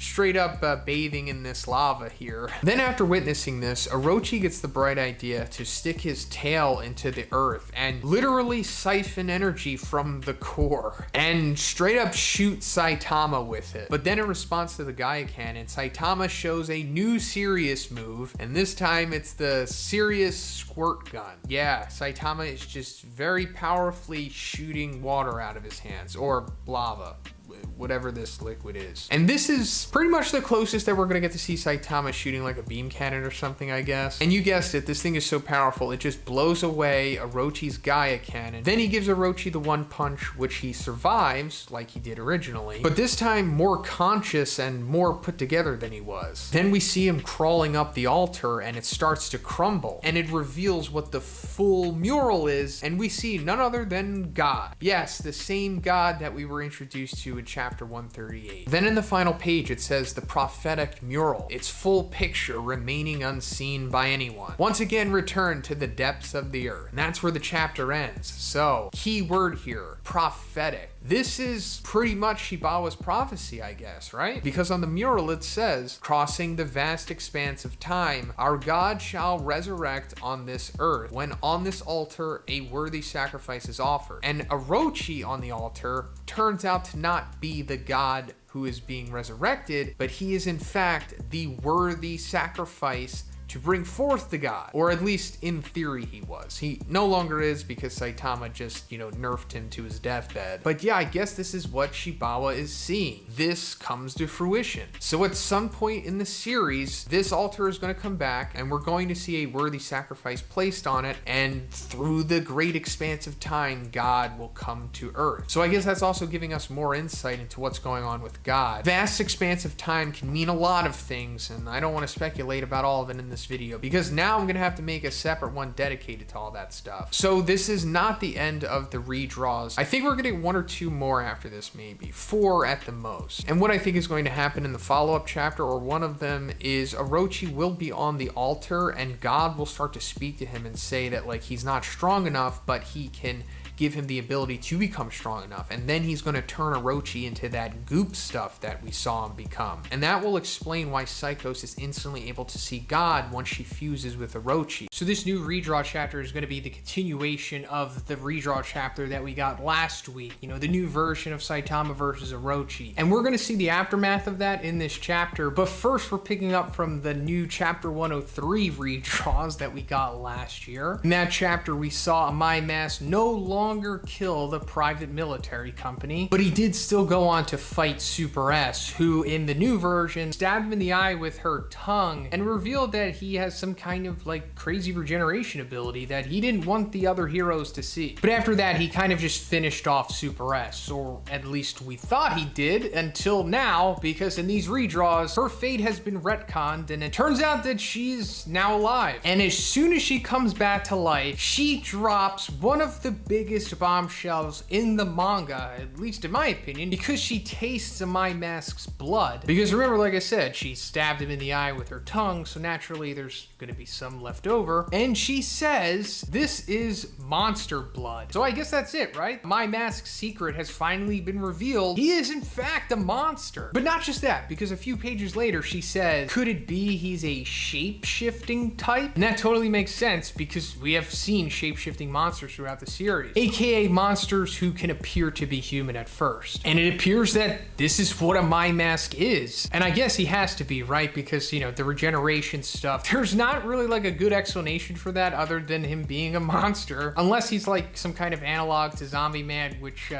straight up bathing in this lava here. Then after witnessing this, Orochi gets the bright idea to stick his tail into the earth and literally siphon energy from the core and straight up shoot Saitama with it. But then in response to the Gaia Cannon, Saitama shows a new serious move, and this time it's the serious squirt gun. Yeah, Saitama is just very powerfully shooting water out of his hands, or lava, whatever this liquid is. And this is pretty much the closest that we're gonna get to see Saitama shooting like a beam cannon or something, I guess. And you guessed it, this thing is so powerful, it just blows away Orochi's Gaia Cannon. Then he gives Orochi the one punch, which he survives, like he did originally, but this time more conscious and more put together than he was. Then we see him crawling up the altar, and it starts to crumble, and it reveals what the full mural is, and we see none other than God. Yes, the same God that we were introduced to in chapter 138. Then in the final page, it says the prophetic mural, its full picture remaining unseen by anyone, once again returned to the depths of the earth. And that's where the chapter ends. So, key word here, prophetic. This is pretty much Shibawa's prophecy, I guess, right? Because on the mural it says, crossing the vast expanse of time, our God shall resurrect on this earth, when on this altar a worthy sacrifice is offered. And Orochi on the altar turns out to not be the God who is being resurrected, but he is in fact the worthy sacrifice to bring forth the god, or at least in theory he was. He no longer is because Saitama just, nerfed him to his deathbed. But yeah, I guess this is what Shibawa is seeing. This comes to fruition. So at some point in the series, this altar is going to come back and we're going to see a worthy sacrifice placed on it, and through the great expanse of time, God will come to earth. So I guess that's also giving us more insight into what's going on with God. Vast expanse of time can mean a lot of things, and I don't want to speculate about all of it in this video because now I'm gonna have to make a separate one dedicated to all that stuff. So this is not the end of the redraws. I think we're gonna get 1 or 2 more after this, maybe 4 at the most. And what I think is going to happen in the follow-up chapter, or one of them, is Orochi will be on the altar and God will start to speak to him and say that he's not strong enough, but he can give him the ability to become strong enough. And then he's going to turn Orochi into that goop stuff that we saw him become. And that will explain why Psychos is instantly able to see God once she fuses with Orochi. So this new redraw chapter is going to be the continuation of the redraw chapter that we got last week. The new version of Saitama versus Orochi. And we're going to see the aftermath of that in this chapter. But first, we're picking up from the new chapter 103 redraws that we got last year. In that chapter, we saw Amai Mask no longer kill the private military company, but he did still go on to fight Super S, who in the new version stabbed him in the eye with her tongue and revealed that he has some kind of crazy regeneration ability that he didn't want the other heroes to see. But after that, he kind of just finished off Super S, or at least we thought he did until now, because in these redraws, her fate has been retconned and it turns out that she's now alive. And as soon as she comes back to life, she drops one of the biggest bombshells in the manga, at least in my opinion, because she tastes Amai Mask's blood. Because remember, like I said, she stabbed him in the eye with her tongue, so naturally there's gonna be some left over. And she says, this is monster blood. So I guess that's it, right? Amai Mask's secret has finally been revealed. He is in fact a monster. But not just that, because a few pages later she says, could it be he's a shape-shifting type? And that totally makes sense because we have seen shape-shifting monsters throughout the series, aka monsters who can appear to be human at first. And it appears that this is what Amai Mask is. And I guess he has to be, right? Because, the regeneration stuff, there's not really a good explanation for that other than him being a monster. Unless he's some kind of analog to Zombie Man, which,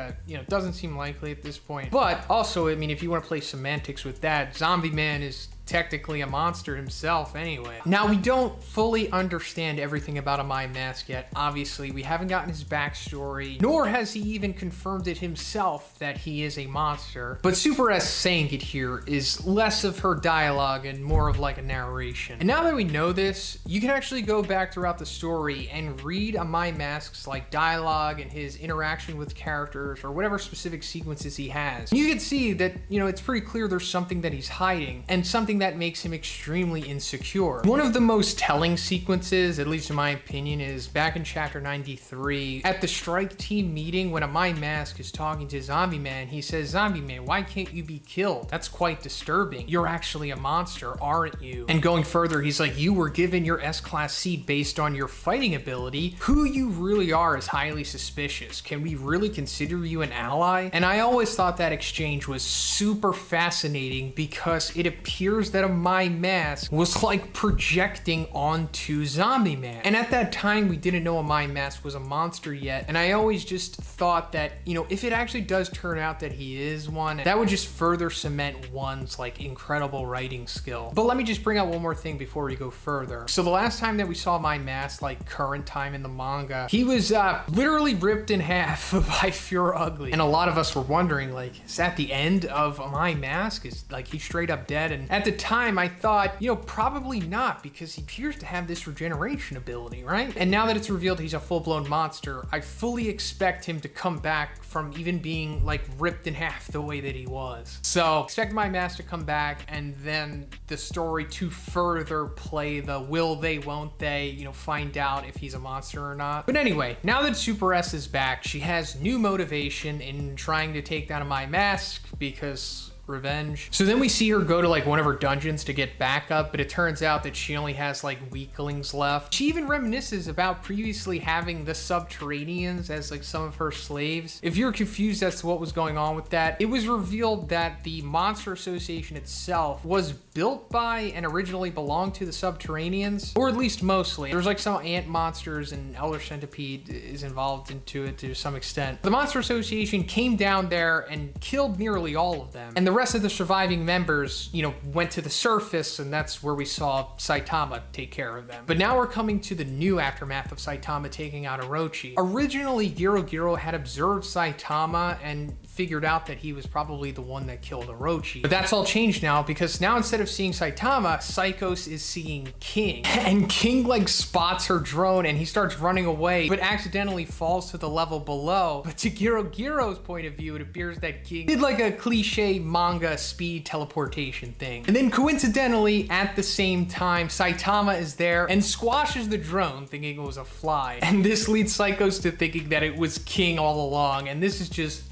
doesn't seem likely at this point. But also, if you want to play semantics with that, Zombie Man is technically a monster himself anyway. Now, we don't fully understand everything about Amai Mask yet. Obviously, we haven't gotten his backstory, nor has he even confirmed it himself that he is a monster. But Super S saying it here is less of her dialogue and more of a narration. And now that we know this, you can actually go back throughout the story and read Amai Mask's dialogue and his interaction with characters or whatever specific sequences he has. And you can see that, it's pretty clear there's something that he's hiding and something that makes him extremely insecure. One of the most telling sequences, at least in my opinion, is back in chapter 93 at the strike team meeting when Amai Mask is talking to Zombie Man. He says, Zombie Man, why can't you be killed? That's quite disturbing. You're actually a monster, aren't you? And going further, he's like, you were given your S-class seat based on your fighting ability. Who you really are is highly suspicious. Can we really consider you an ally? And I always thought that exchange was super fascinating because it appears that Amai Mask was projecting onto Zombie Man. And at that time, we didn't know Amai Mask was a monster yet. And I always just thought that, if it actually does turn out that he is one, that would just further cement one's incredible writing skill. But let me just bring out one more thing before we go further. So the last time that we saw Amai Mask, current time in the manga, he was literally ripped in half by Pure Ugly. And a lot of us were wondering, is that the end of Amai Mask? Is he's straight up dead? And at the time, I thought, probably not, because he appears to have this regeneration ability, right? And now that it's revealed he's a full-blown monster, I fully expect him to come back from even being like ripped in half the way that he was. So expect my mask to come back, and then the story to further play the will they, won't they, find out if he's a monster or not. But anyway, now that Super S is back, she has new motivation in trying to take down my mask because revenge. So then we see her go to like one of her dungeons to get backup, but it turns out that she only has like weaklings left. She even reminisces about previously having the Subterraneans as like some of her slaves. If you're confused as to what was going on with that, it was revealed that the Monster Association itself was built by and originally belonged to the Subterraneans, or at least mostly. There's like some ant monsters, and Elder Centipede is involved into it to some extent. The Monster Association came down there and killed nearly all of them, and the rest of the surviving members, went to the surface, and that's where we saw Saitama take care of them. But now we're coming to the new aftermath of Saitama taking out Orochi. Originally, Garo had observed Saitama and figured out that he was probably the one that killed Orochi. But that's all changed now, because now instead of seeing Saitama, Psychos is seeing King. And King like spots her drone and he starts running away, but accidentally falls to the level below. But to Garo's point of view, it appears that King did like a cliche manga speed teleportation thing. And then coincidentally, at the same time, Saitama is there and squashes the drone, thinking it was a fly. And this leads Psychos to thinking that it was King all along. And this is just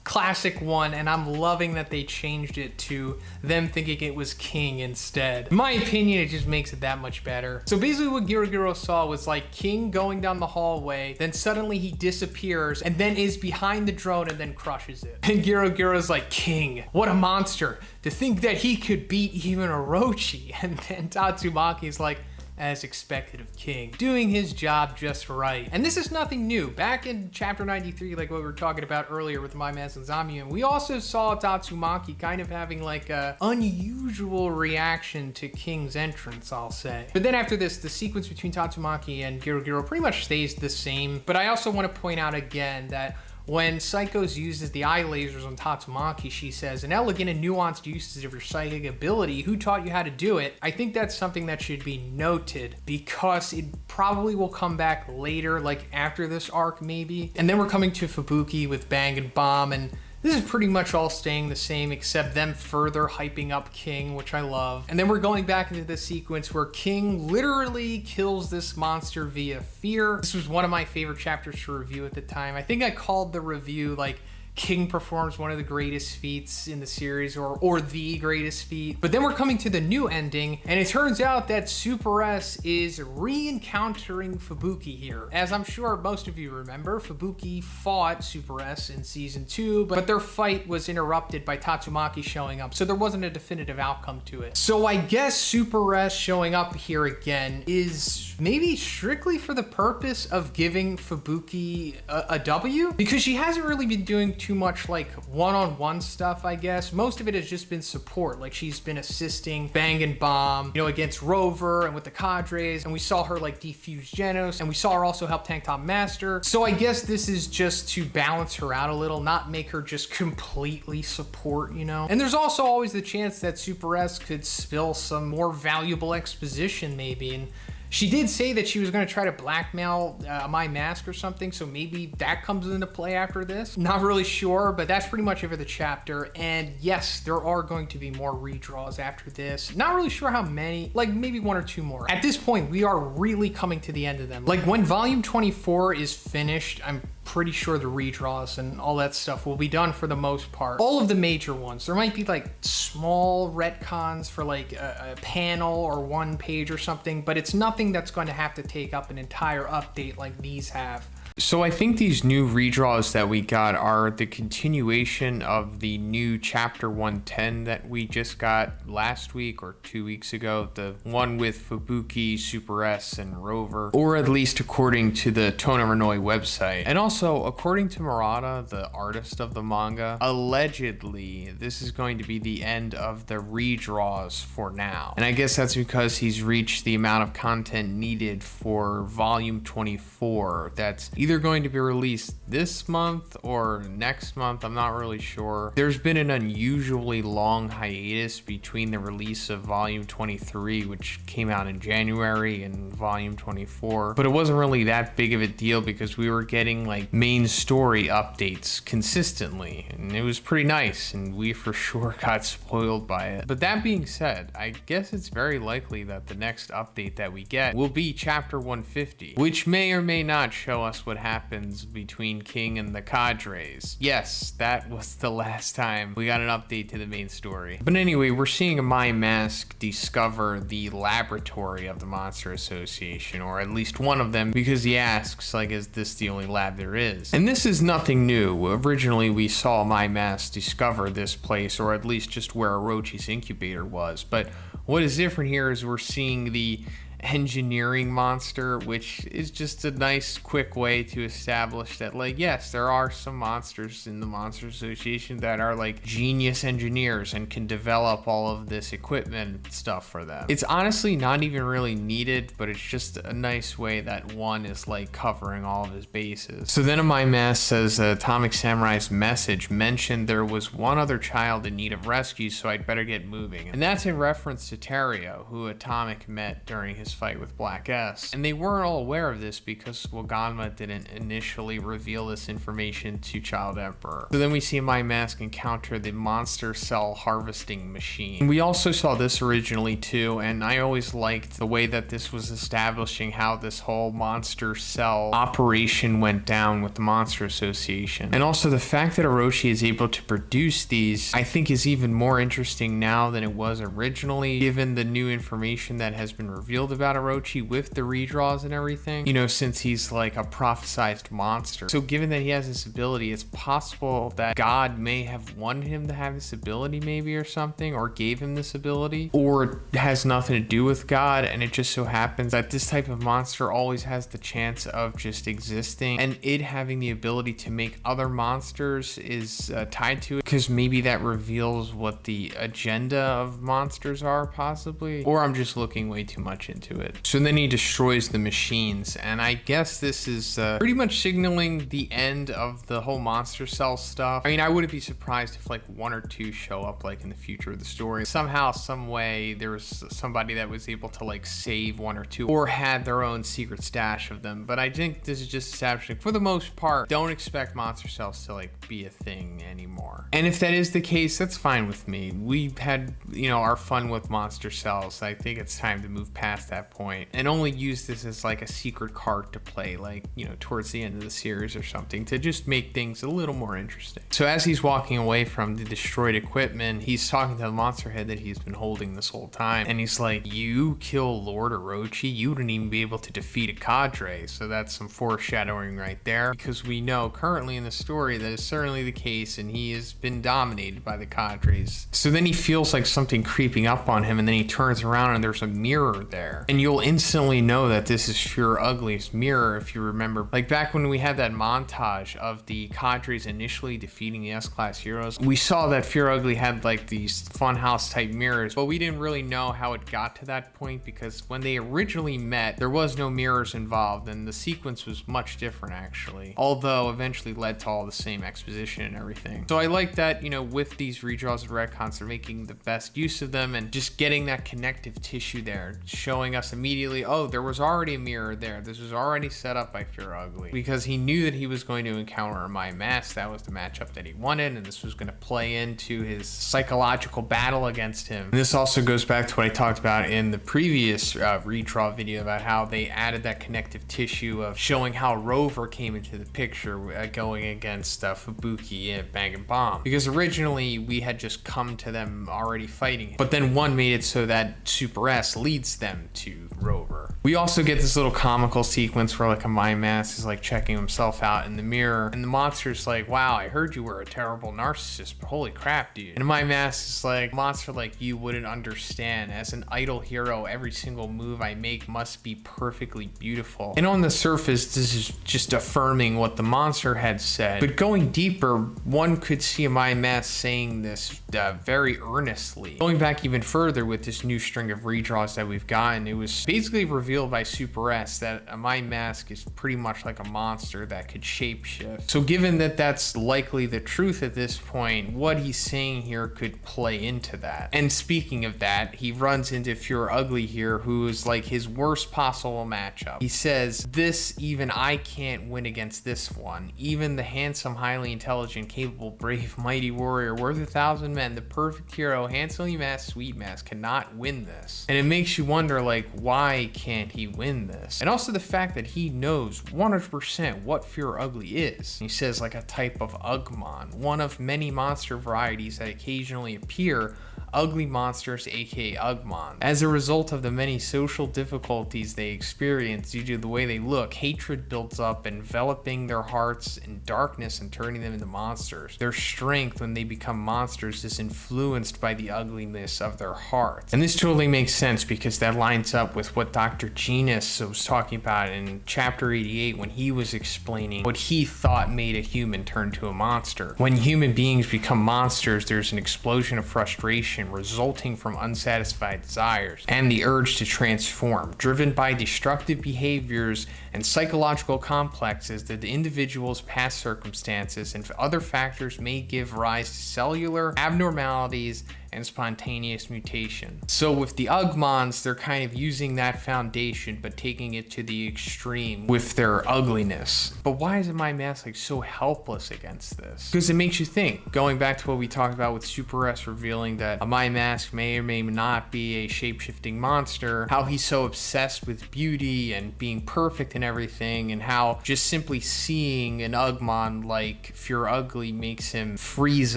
classic one, and I'm loving that they changed it to them thinking it was King instead. In my opinion, it just makes it that much better. So basically what Garo saw was like King going down the hallway, then suddenly he disappears and then is behind the drone and then crushes it. And Garo's like, King, what a monster, to think that he could beat even Orochi. And then Tatsumaki's like, as expected of King, doing his job just right. And this is nothing new. Back in chapter 93, like what we were talking about earlier with My Mask and Zamian, we also saw Tatsumaki kind of having like a unusual reaction to King's entrance, I'll say. But then after this, the sequence between Tatsumaki and Garo pretty much stays the same. But I also want to point out again that when Psychos uses the eye lasers on Tatsumaki, she says, an elegant and nuanced usage of your psychic ability. Who taught you how to do it? I think that's something that should be noted, because it probably will come back later, like after this arc maybe. And then we're coming to Fubuki with Bang and Bomb, and this is pretty much all staying the same, except them further hyping up King, which I love. And then we're going back into the sequence where King literally kills this monster via fear. This was one of my favorite chapters to review at the time. I think I called the review like King performs one of the greatest feats in the series, or the greatest feat. But then we're coming to the new ending, and it turns out that Super S is re-encountering Fubuki here. As I'm sure most of you remember, Fubuki fought Super S in season 2, but their fight was interrupted by Tatsumaki showing up, so there wasn't a definitive outcome to it. So I guess Super S showing up here again is maybe strictly for the purpose of giving Fubuki a W, because she hasn't really been doing too much like one-on-one stuff, I guess. Most of it has just been support. Like she's been assisting Bang and Bomb, against Rover and with the cadres, and we saw her like defuse Genos, and we saw her also help Tank Top Master. So I guess this is just to balance her out a little, not make her just completely support, And there's also always the chance that Super S could spill some more valuable exposition maybe, and she did say that she was going to try to blackmail My Mask or something, so maybe that comes into play after this. Not really sure, but that's pretty much it for the chapter. And yes, there are going to be more redraws after this. Not really sure how many, like maybe 1 or 2 more. At this point, we are really coming to the end of them. Like when volume 24 is finished, I'm pretty sure the redraws and all that stuff will be done for the most part. All of the major ones. There might be like small retcons for like a panel or 1 page or something, but it's nothing that's going to have to take up an entire update like these have. So I think these new redraws that we got are the continuation of the new chapter 110 that we just got last week or 2 weeks ago, the one with Fubuki, Super S, and Rover, or at least according to the Tona Renoi website. And also, according to Murata, the artist of the manga, allegedly this is going to be the end of the redraws for now. And I guess that's because he's reached the amount of content needed for volume 24 that's either going to be released this month or next month. I'm not really sure. There's been an unusually long hiatus between the release of volume 23, which came out in January, and volume 24, but it wasn't really that big of a deal because we were getting like main story updates consistently, and it was pretty nice, and we for sure got spoiled by it. But that being said, I guess it's very likely that the next update that we get will be chapter 150, which may or may not show us what happens between King and the cadres. Yes, that was the last time we got an update to the main story. But anyway, we're seeing Amai Mask discover the laboratory of the Monster Association, or at least one of them, because he asks, like, is this the only lab there is? And this is nothing new. Originally, we saw Amai Mask discover this place, or at least just where Orochi's incubator was. But what is different here is we're seeing the engineering monster, which is just a nice quick way to establish that, like, yes, there are some monsters in the Monster Association that are like genius engineers and can develop all of this equipment stuff for them. It's honestly not even really needed, but it's just a nice way that one is like covering all of his bases. So then Amai Mask says that Atomic Samurai's message mentioned there was one other child in need of rescue, so I'd better get moving. And that's in reference to Terrio, who Atomic met during his fight with Black S. And they weren't all aware of this because Waganma didn't initially reveal this information to Child Emperor. So then we see Amai Mask encounter the monster cell harvesting machine. We also saw this originally too, and I always liked the way that this was establishing how this whole monster cell operation went down with the Monster Association. And also the fact that Orochi is able to produce these, I think, is even more interesting now than it was originally, given the new information that has been revealed about Orochi with the redraws and everything, you know, since he's like a prophesized monster. So given that he has this ability, it's possible that God may have wanted him to have this ability maybe, or something, or gave him this ability, or it has nothing to do with God, and it just so happens that this type of monster always has the chance of just existing, and it having the ability to make other monsters is tied to it, because maybe that reveals what the agenda of monsters are, possibly, or I'm just looking way too much into it. So then he destroys the machines, and I guess this is pretty much signaling the end of the whole monster cell stuff. I mean, I wouldn't be surprised if like one or two show up like in the future of the story. Somehow, some way, there was somebody that was able to like save one or two, or had their own secret stash of them. But I think this is just establishing, for the most part, don't expect monster cells to like be a thing anymore. And if that is the case, that's fine with me. We've had, you know, our fun with monster cells. I think it's time to move past that point and only use this as like a secret card to play, like, you know, towards the end of the series or something, to just make things a little more interesting. So as he's walking away from the destroyed equipment, he's talking to the monster head that he's been holding this whole time, and he's like, you kill Lord Orochi, you wouldn't even be able to defeat a cadre. So that's some foreshadowing right there, because we know currently in the story that is certainly the case, and he has been dominated by the cadres. So then he feels like something creeping up on him, and then he turns around and there's a mirror there, and you'll instantly know that this is Fear Ugly's mirror. If you remember, like back when we had that montage of the cadres initially defeating the S-Class heroes, we saw that Fear Ugly had like these funhouse type mirrors, but we didn't really know how it got to that point, because when they originally met, there was no mirrors involved, and the sequence was much different actually, although eventually led to all the same exposition and everything. So I like that, you know, with these redraws and retcons, they're making the best use of them and just getting that connective tissue there, showing us immediately, oh, there was already a mirror there. This was already set up by Fear Ugly, because he knew that he was going to encounter Amai Mask. That was the matchup that he wanted, and this was going to play into his psychological battle against him. And this also goes back to what I talked about in the previous redraw video about how they added that connective tissue of showing how Rover came into the picture going against Fubuki and Bang and Bomb, because originally we had just come to them already fighting, but then one made it so that Super S leads them to Rover. We also get this little comical sequence where like Amai Mask is like checking himself out in the mirror, and the monster's like, wow, I heard you were a terrible narcissist, but holy crap, dude. And Amai Mask is like, monster like you wouldn't understand. As an idol hero, every single move I make must be perfectly beautiful. And on the surface, this is just affirming what the monster had said, but going deeper, one could see Amai Mask saying this very earnestly. Going back even further with this new string of redraws that we've gotten, it was basically revealed by Super S that Amai mask is pretty much like a monster that could shapeshift. So given that that's likely the truth at this point, what he's saying here could play into that. And speaking of that, he runs into Pure Ugly here, who is like his worst possible matchup. He says, "This, even I can't win against this one. Even the handsome, highly intelligent, capable, brave, mighty warrior worth 1,000 men, the perfect hero, handsomely masked, sweet mask, cannot win this." And it makes you wonder, like, why can't he win this? And also the fact that he knows 100% what Pure Ugly is. He says, like, a type of Ugmon, one of many monster varieties that occasionally appear, ugly monsters, aka Ugmon. As a result of the many social difficulties they experience due to the way they look, hatred builds up, enveloping their hearts in darkness and turning them into monsters. Their strength when they become monsters is influenced by the ugliness of their hearts. And this totally makes sense because that lines up with what Dr. Genus was talking about in chapter 88 when he was explaining what he thought made a human turn to a monster. When human beings become monsters, there's an explosion of frustration resulting from unsatisfied desires and the urge to transform, driven by destructive behaviors and psychological complexes that the individual's past circumstances and other factors may give rise to cellular abnormalities and spontaneous mutation. So with the Ugmons, they're kind of using that foundation but taking it to the extreme with their ugliness. But why is Amai mask like so helpless against this? Because it makes you think, going back to what we talked about with Super S revealing that Amai mask may or may not be a shape-shifting monster, how he's so obsessed with beauty and being perfect and everything, and how just simply seeing an Ugmon like Pure Ugly makes him freeze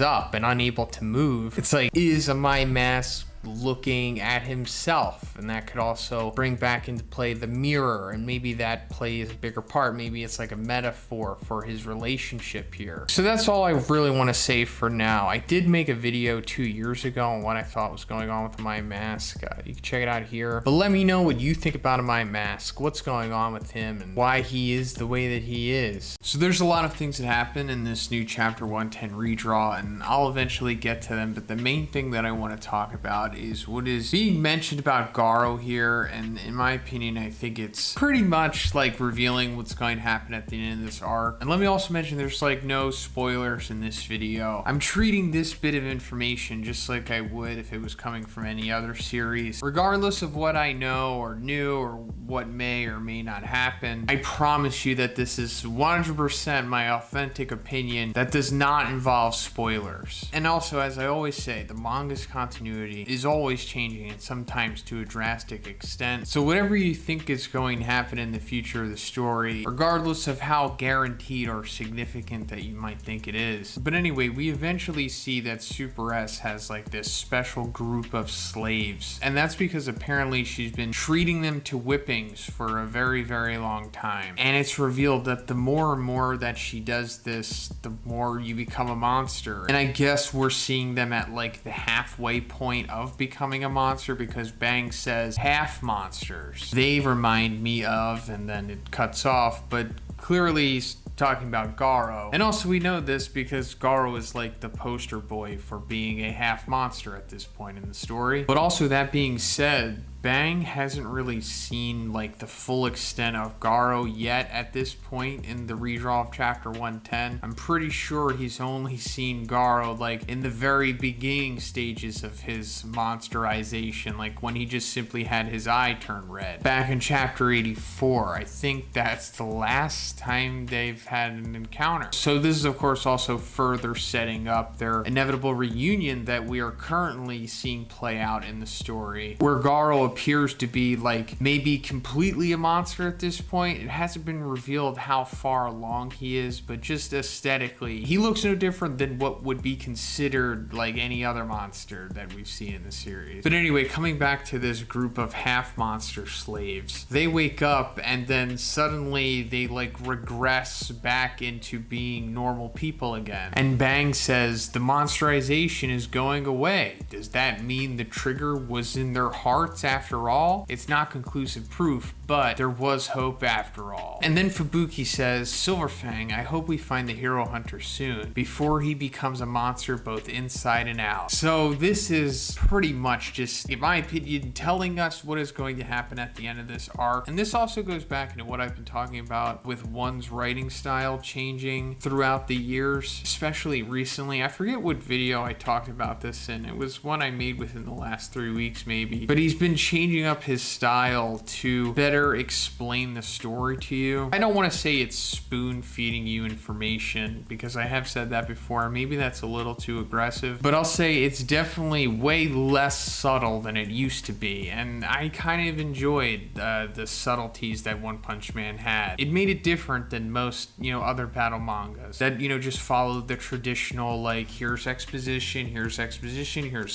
up and unable to move. It's like, is Amai mask looking at himself? And that could also bring back into play the mirror, and maybe that plays a bigger part. Maybe it's like a metaphor for his relationship here. So that's all I really want to say for now. I did make a video 2 years ago on what I thought was going on with Amai mask. You can check it out here, but let me know what you think about Amai mask, what's going on with him and why he is the way that he is. So there's a lot of things that happen in this new chapter 110 redraw, and I'll eventually get to them, but the main thing that I want to talk about is what is being mentioned about Garo here, and in my opinion, I think it's pretty much like revealing what's going to happen at the end of this arc. And let me also mention there's like no spoilers in this video. I'm treating this bit of information just like I would if it was coming from any other series. Regardless of what I know or knew or what may or may not happen, I promise you that this is 100% my authentic opinion that does not involve spoilers. And also, as I always say, the manga's continuity is always changing, and sometimes to a drastic extent. So whatever you think is going to happen in the future of the story, regardless of how guaranteed or significant that you might think it is. But anyway, we eventually see that Super S has like this special group of slaves, and that's because apparently she's been treating them to whippings for a very, very long time. And it's revealed that the more and more that she does this, the more you become a monster. And I guess we're seeing them at like the halfway point of becoming a monster, because Bang says half monsters they remind me of, and then it cuts off, but clearly he's talking about Garo. And also we know this because Garo is like the poster boy for being a half monster at this point in the story. But also, that being said, Bang hasn't really seen like the full extent of Garo yet at this point in the redraw of chapter 110. I'm pretty sure he's only seen Garo like in the very beginning stages of his monsterization, like when he just simply had his eye turn red. Back in chapter 84, I think that's the last time they've had an encounter. So this is of course also further setting up their inevitable reunion that we are currently seeing play out in the story, where Garo appears to be like maybe completely a monster at this point. It hasn't been revealed how far along he is, but just aesthetically he looks no different than what would be considered like any other monster that we've seen in the series. But anyway, coming back to this group of half monster slaves, they wake up and then suddenly they like regress back into being normal people again. And Bang says the monsterization is going away. Does that mean the trigger was in their hearts after all? It's not conclusive proof, but there was hope after all. And then Fubuki says, Silverfang, I hope we find the hero hunter soon, before he becomes a monster both inside and out. So this is pretty much just, in my opinion, telling us what is going to happen at the end of this arc. And this also goes back into what I've been talking about with One's writing style changing throughout the years, especially recently. I forget what video I talked about this in. It was one I made within the last 3 weeks maybe. But he's been changing up his style to better explain the story to you. I don't want to say it's spoon feeding you information, because I have said that before. Maybe that's a little too aggressive, but I'll say it's definitely way less subtle than it used to be. And I kind of enjoyed the subtleties that One Punch Man had. It made it different than most, other battle mangas that, just followed the traditional, like, here's exposition, here's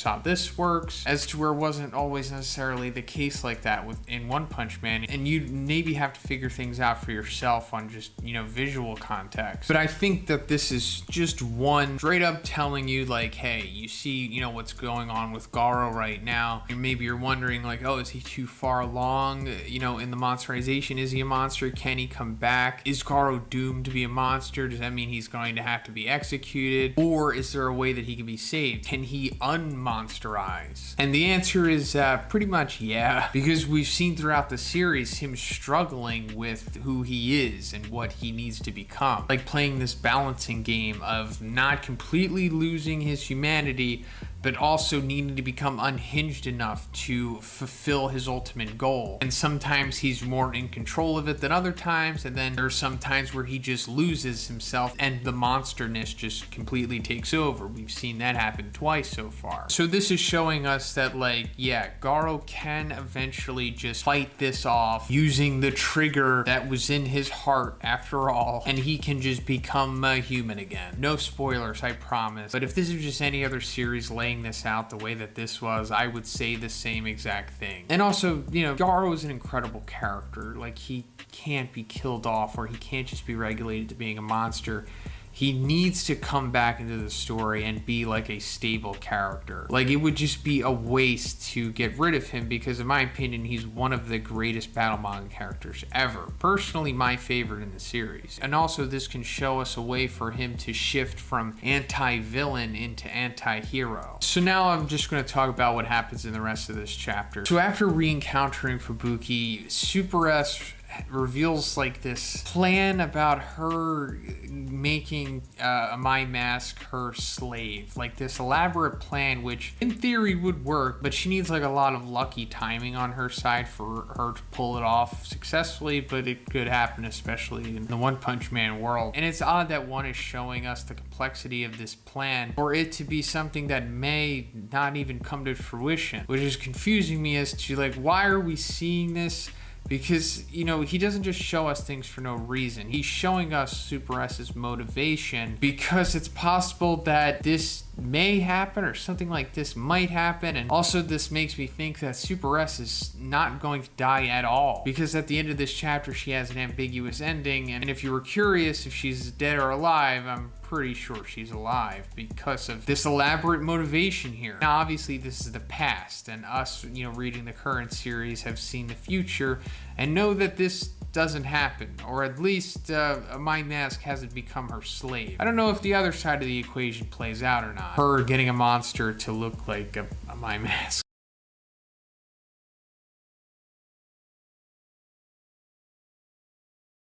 how this works, as to where it wasn't always necessarily the case like that in One Punch Man. And you maybe have to figure things out for yourself on just, visual context. But I think that this is just one straight up telling you, like, hey, you see, what's going on with Garo right now. Maybe you're wondering, like, oh, is he too far along, in the monsterization? Is he a monster? Can he come back? Is Garo doomed to be a monster? Does that mean he's going to have to be executed? Or is there a way that he can be saved? Can he unmonsterize? And the answer is pretty much yeah, because we've seen throughout the series him struggling with who he is and what he needs to become. Like playing this balancing game of not completely losing his humanity, but also needing to become unhinged enough to fulfill his ultimate goal. And sometimes he's more in control of it than other times, and then there's some times where he just loses himself and the monsterness just completely takes over. We've seen that happen twice so far. So this is showing us that, like, yeah, Garo can eventually just fight this off using the trigger that was in his heart after all, and he can just become a human again. No spoilers, I promise. But if this is just any other series laying this out the way that this was, I would say the same exact thing. And also, Garo is an incredible character. Like, he can't be killed off, or he can't just be regulated to being a monster. He needs to come back into the story and be like a stable character. Like, it would just be a waste to get rid of him, because in my opinion, he's one of the greatest battle manga characters ever. Personally, my favorite in the series. And also, this can show us a way for him to shift from anti-villain into anti-hero. So now I'm just going to talk about what happens in the rest of this chapter. So after re-encountering Fubuki, Super S reveals like this plan about her making Amai Mask her slave, like this elaborate plan which in theory would work, but she needs like a lot of lucky timing on her side for her to pull it off successfully. But it could happen, especially in the One Punch Man world. And it's odd that One is showing us the complexity of this plan for it to be something that may not even come to fruition, which is confusing me as to, like, why are we seeing this? Because, he doesn't just show us things for no reason. He's showing us Super S's motivation because it's possible that this may happen or something like this might happen. And also this makes me think that Super S is not going to die at all, because at the end of this chapter she has an ambiguous ending. And if you were curious if she's dead or alive, I'm pretty sure she's alive because of this elaborate motivation here. Now obviously this is the past, and us, reading the current series have seen the future and know that this doesn't happen, or at least Amai Mask hasn't become her slave. I don't know if the other side of the equation plays out or not. Her getting a monster to look like Amai Mask.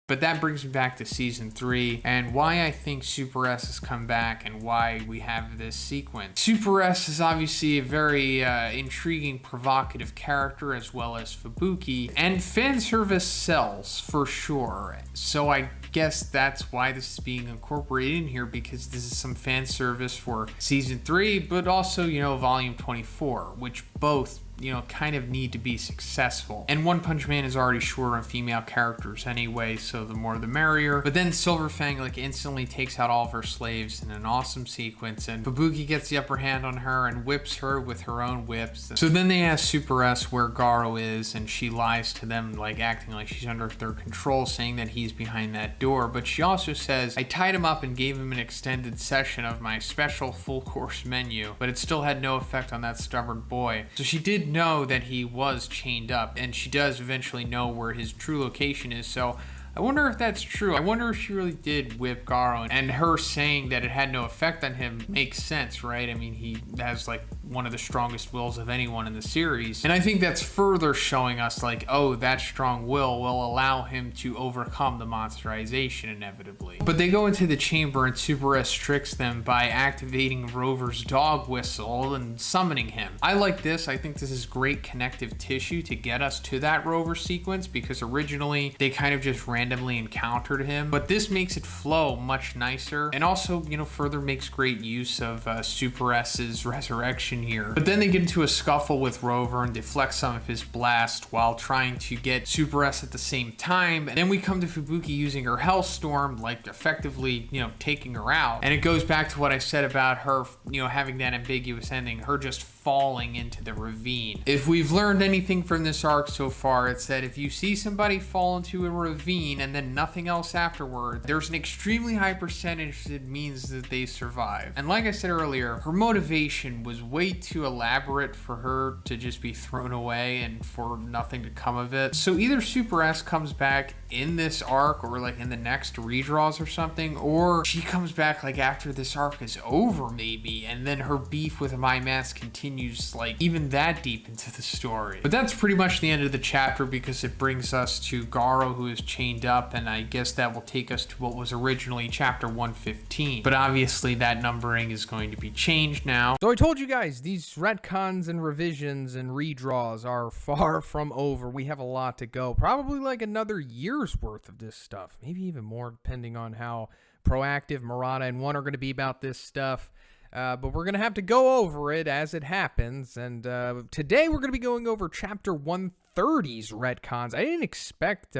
But that brings me back to season 3 and why I think Super S has come back and why we have this sequence. Super S is obviously a very intriguing, provocative character, as well as Fubuki, and fan service sells for sure. So I guess that's why this is being incorporated in here, because this is some fan service for season 3, but also, volume 24, which both kind of need to be successful. And One Punch Man is already short on female characters anyway, so the more the merrier. But then Silverfang instantly takes out all of her slaves in an awesome sequence, and Fubuki gets the upper hand on her and whips her with her own whips. So then they ask Super S where Garo is, and she lies to them, acting like she's under their control, saying that he's behind that door. door, but she also says, I tied him up and gave him an extended session of my special full course menu, but it still had no effect on that stubborn boy. So she did know that he was chained up, and she does eventually know where his true location is, so I wonder if that's true. I wonder if she really did whip Garo, and her saying that it had no effect on him makes sense, right? I mean, he has like one of the strongest wills of anyone in the series. And I think that's further showing us like, oh, that strong will allow him to overcome the monsterization inevitably. But they go into the chamber and Super S tricks them by activating Rover's dog whistle and summoning him. I like this. I think this is great connective tissue to get us to that Rover sequence, because originally they kind of just randomly encountered him, but this makes it flow much nicer, and also, you know, further makes great use of Super S's resurrection here. But then they get into a scuffle with Rover and deflect some of his blast while trying to get Super S at the same time. And then we come to Fubuki using her Hellstorm, like effectively, you know, taking her out. And it goes back to what I said about her, you know, having that ambiguous ending, her just falling into the ravine. If we've learned anything from this arc so far, it's that if you see somebody fall into a ravine and then nothing else afterward, there's an extremely high percentage that means that they survive. And like I said earlier, her motivation was way too elaborate for her to just be thrown away and for nothing to come of it. So either Super S comes back in this arc or like in the next redraws or something, or she comes back like after this arc is over maybe, and then her beef with Amai Mask continues like even that deep into the story. But that's pretty much the end of the chapter, because it brings us to Garo, who is chained up, and I guess that will take us to what was originally chapter 115. But obviously that numbering is going to be changed now. So I told you guys, these retcons and revisions and redraws are far from over. We have a lot to go. Probably like another year's worth of this stuff. Maybe even more, depending on how proactive Murata and One are going to be about this stuff. But we're going to have to go over it as it happens. And today we're going to be going over chapter 130's retcons. I didn't expect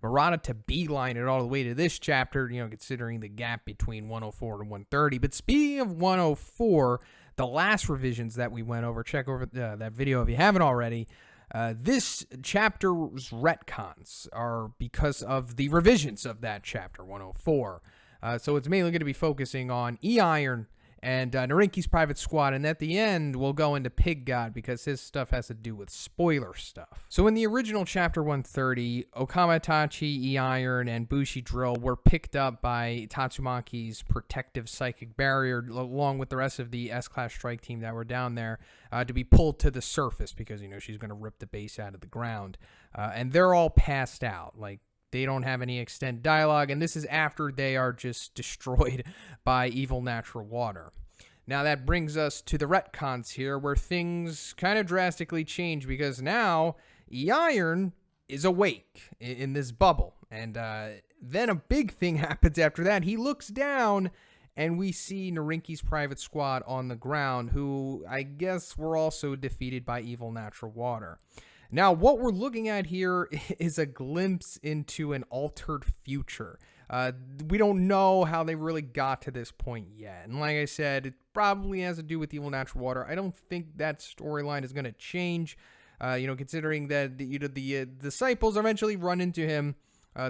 Murata to beeline it all the way to this chapter, you know, considering the gap between 104 and 130. But speaking of 104, the last revisions that we went over, check over that video if you haven't already. This chapter's retcons are because of the revisions of that chapter 104. So it's mainly going to be focusing on E-Iron and Narinki's private squad, and at the end we'll go into Pig God because his stuff has to do with spoiler stuff. So in the original chapter 130, Okama Itachi, E-Iron, and Bushi Drill were picked up by Tatsumaki's protective psychic barrier along with the rest of the S-Class strike team that were down there to be pulled to the surface because, you know, she's going to rip the base out of the ground. And they're all passed out, like, they don't have any extended dialogue, and this is after they are just destroyed by evil natural water. Now that brings us to the retcons here, where things kind of drastically change, because now E-Iron is awake in this bubble. And then a big thing happens after that. He looks down, and we see Narinki's private squad on the ground, who I guess were also defeated by evil natural water. Now, what we're looking at here is a glimpse into an altered future. We don't know how they really got to this point yet. And like I said, it probably has to do with evil natural water. I don't think that storyline is going to change, you know, considering that the disciples eventually run into him.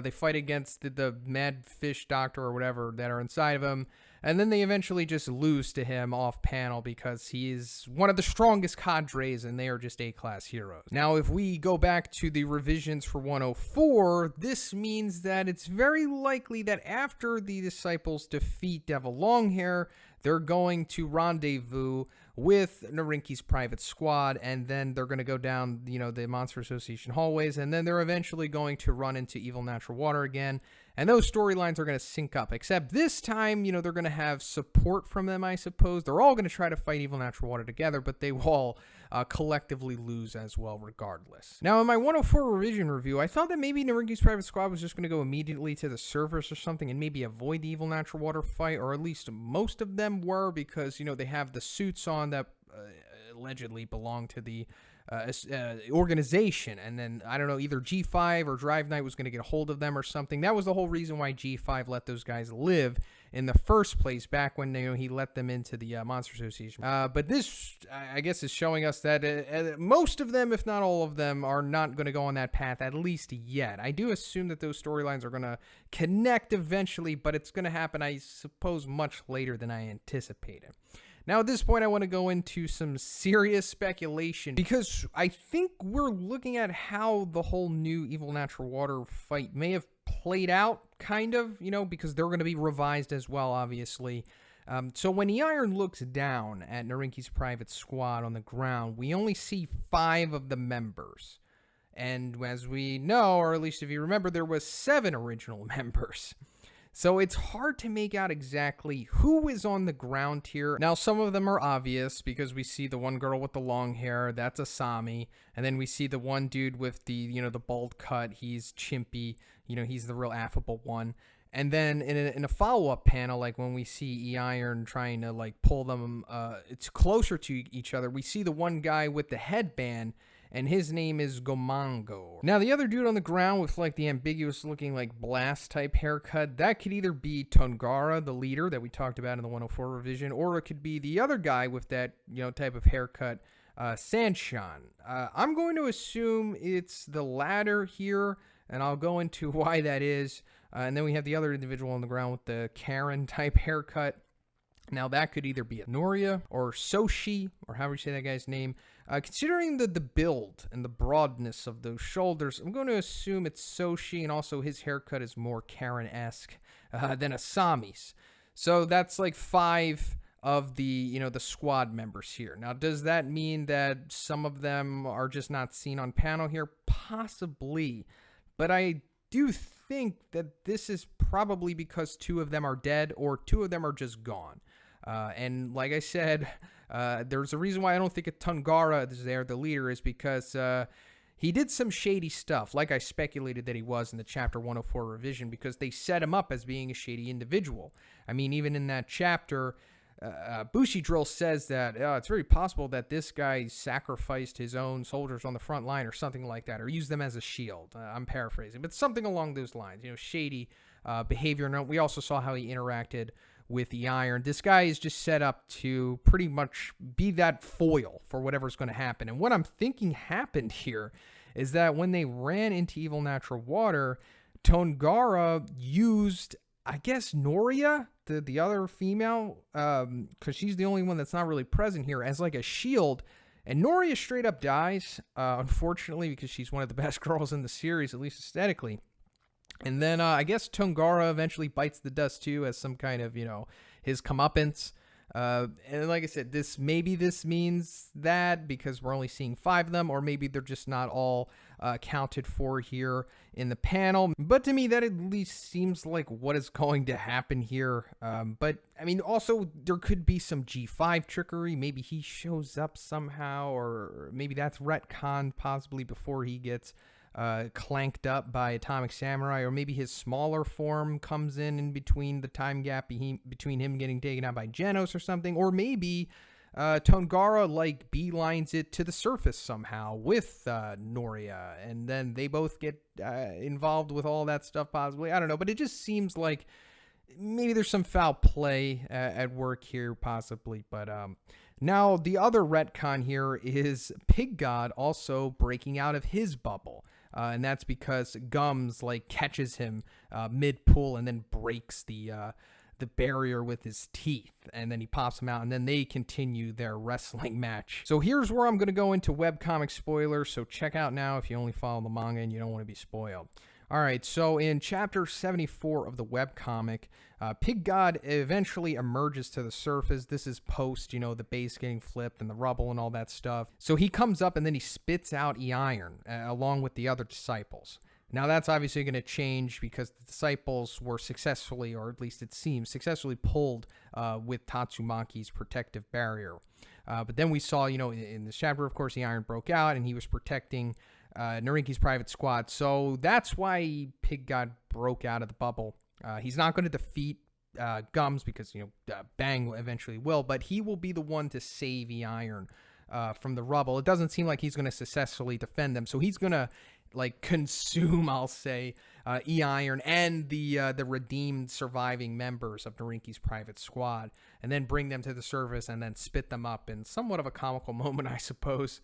They fight against the mad fish doctor or whatever that are inside of him. And then they eventually just lose to him off panel because he is one of the strongest cadres and they are just A-class heroes. Now, if we go back to the revisions for 104, this means that it's very likely that after the disciples defeat Devil Longhair, they're going to rendezvous with Narinki's private squad, and then they're going to go down, you know, the Monster Association hallways, and then they're eventually going to run into Evil Natural Water again, and those storylines are going to sync up, except this time, you know, they're going to have support from them, I suppose. They're all going to try to fight Evil Natural Water together, but they will all collectively lose as well regardless. Now, in my 104 revision review, I thought that maybe Narinki's private squad was just going to go immediately to the surface or something and maybe avoid the Evil Natural Water fight, or at least most of them were, because, you know, they have the suits on that allegedly belong to the organization, and then I don't know, either G5 or Drive Knight was going to get a hold of them or something. That was the whole reason why G5 let those guys live, in the first place, back when he let them into the Monster Association. But this, I guess, is showing us that most of them, if not all of them, are not going to go on that path, at least yet. I do assume that those storylines are going to connect eventually, but it's going to happen, I suppose, much later than I anticipated. Now, at this point, I want to go into some serious speculation, because I think we're looking at how the whole new Evil Natural Water fight may have played out, kind of, because they're going to be revised as well, obviously. So when Iron looks down at Narinki's private squad on the ground, we only see 5 of the members. And as we know, or at least if you remember, there was 7 original members. So it's hard to make out exactly who is on the ground here. Now, some of them are obvious, because we see the one girl with the long hair, that's Asami. And then we see the one dude with the, the bald cut, he's Chimpy, he's the real affable one. And then in a follow-up panel, like when we see E-Iron trying to like pull them it's closer to each other, we see the one guy with the headband, and his name is Gomango. Now, the other dude on the ground with like the ambiguous looking like blast type haircut, that could either be Tongara, the leader that we talked about in the 104 revision, or it could be the other guy with that, type of haircut, Sanshan. I'm going to assume it's the latter here, and I'll go into why that is. And then we have the other individual on the ground with the Karen type haircut. Now, that could either be a Noria or Soshi, or however you say that guy's name. Considering the build and the broadness of those shoulders, I'm going to assume it's Soshi, and also his haircut is more Karen-esque than Asami's. So that's like 5 of the, the squad members here. Now, does that mean that some of them are just not seen on panel here? Possibly. But I do think that this is probably because 2 of them are dead, or 2 of them are just gone. And like I said, there's a reason why I don't think a Tongara is there, the leader, is because he did some shady stuff, like I speculated that he was in the Chapter 104 revision, because they set him up as being a shady individual. I mean, even in that chapter, Bushidrall says that it's very possible that this guy sacrificed his own soldiers on the front line or something like that, or used them as a shield. I'm paraphrasing, but something along those lines, shady behavior. And we also saw how he interacted with the Iron. This guy is just set up to pretty much be that foil for whatever's going to happen. And what I'm thinking happened here is that when they ran into Evil Natural Water, Tongara used, I guess, Noria, the other female, because she's the only one that's not really present here, as like a shield. And Noria straight up dies, unfortunately, because she's one of the best girls in the series, at least aesthetically. And then I guess Tongara eventually bites the dust too, as some kind of, his comeuppance. And like I said, maybe this means that because we're only seeing 5 of them, or maybe they're just not all accounted for here in the panel. But to me, that at least seems like what is going to happen here. But I mean, also there could be some G5 trickery. Maybe he shows up somehow, or maybe that's retcon possibly before he gets clanked up by Atomic Samurai, or maybe his smaller form comes in between the time gap between him getting taken out by Genos or something, or maybe Tongara like beelines it to the surface somehow with Noria, and then they both get involved with all that stuff possibly. I don't know, but it just seems like maybe there's some foul play at work here possibly. But now the other retcon here is Pig God also breaking out of his bubble. And that's because Gums like catches him mid-pull and then breaks the barrier with his teeth, and then he pops him out, and then they continue their wrestling match. So here's where I'm going to go into webcomic spoilers, so check out now if you only follow the manga and you don't want to be spoiled. All right, so in chapter 74 of the webcomic, Pig God eventually emerges to the surface. This is post, the base getting flipped and the rubble and all that stuff. So he comes up and then he spits out E-Iron along with the other disciples. Now that's obviously going to change because the disciples were successfully, or at least it seems, successfully pulled with Tatsumaki's protective barrier. But then we saw, in this chapter, of course, E-Iron broke out and he was protecting Narinki's private squad. So that's why Pig God broke out of the bubble. He's not going to defeat Gums because, Bang eventually will, but he will be the one to save E-Iron from the rubble. It doesn't seem like he's going to successfully defend them. So he's going to consume, I'll say, E-Iron and the redeemed surviving members of Narinki's private squad, and then bring them to the surface and then spit them up in somewhat of a comical moment, I suppose.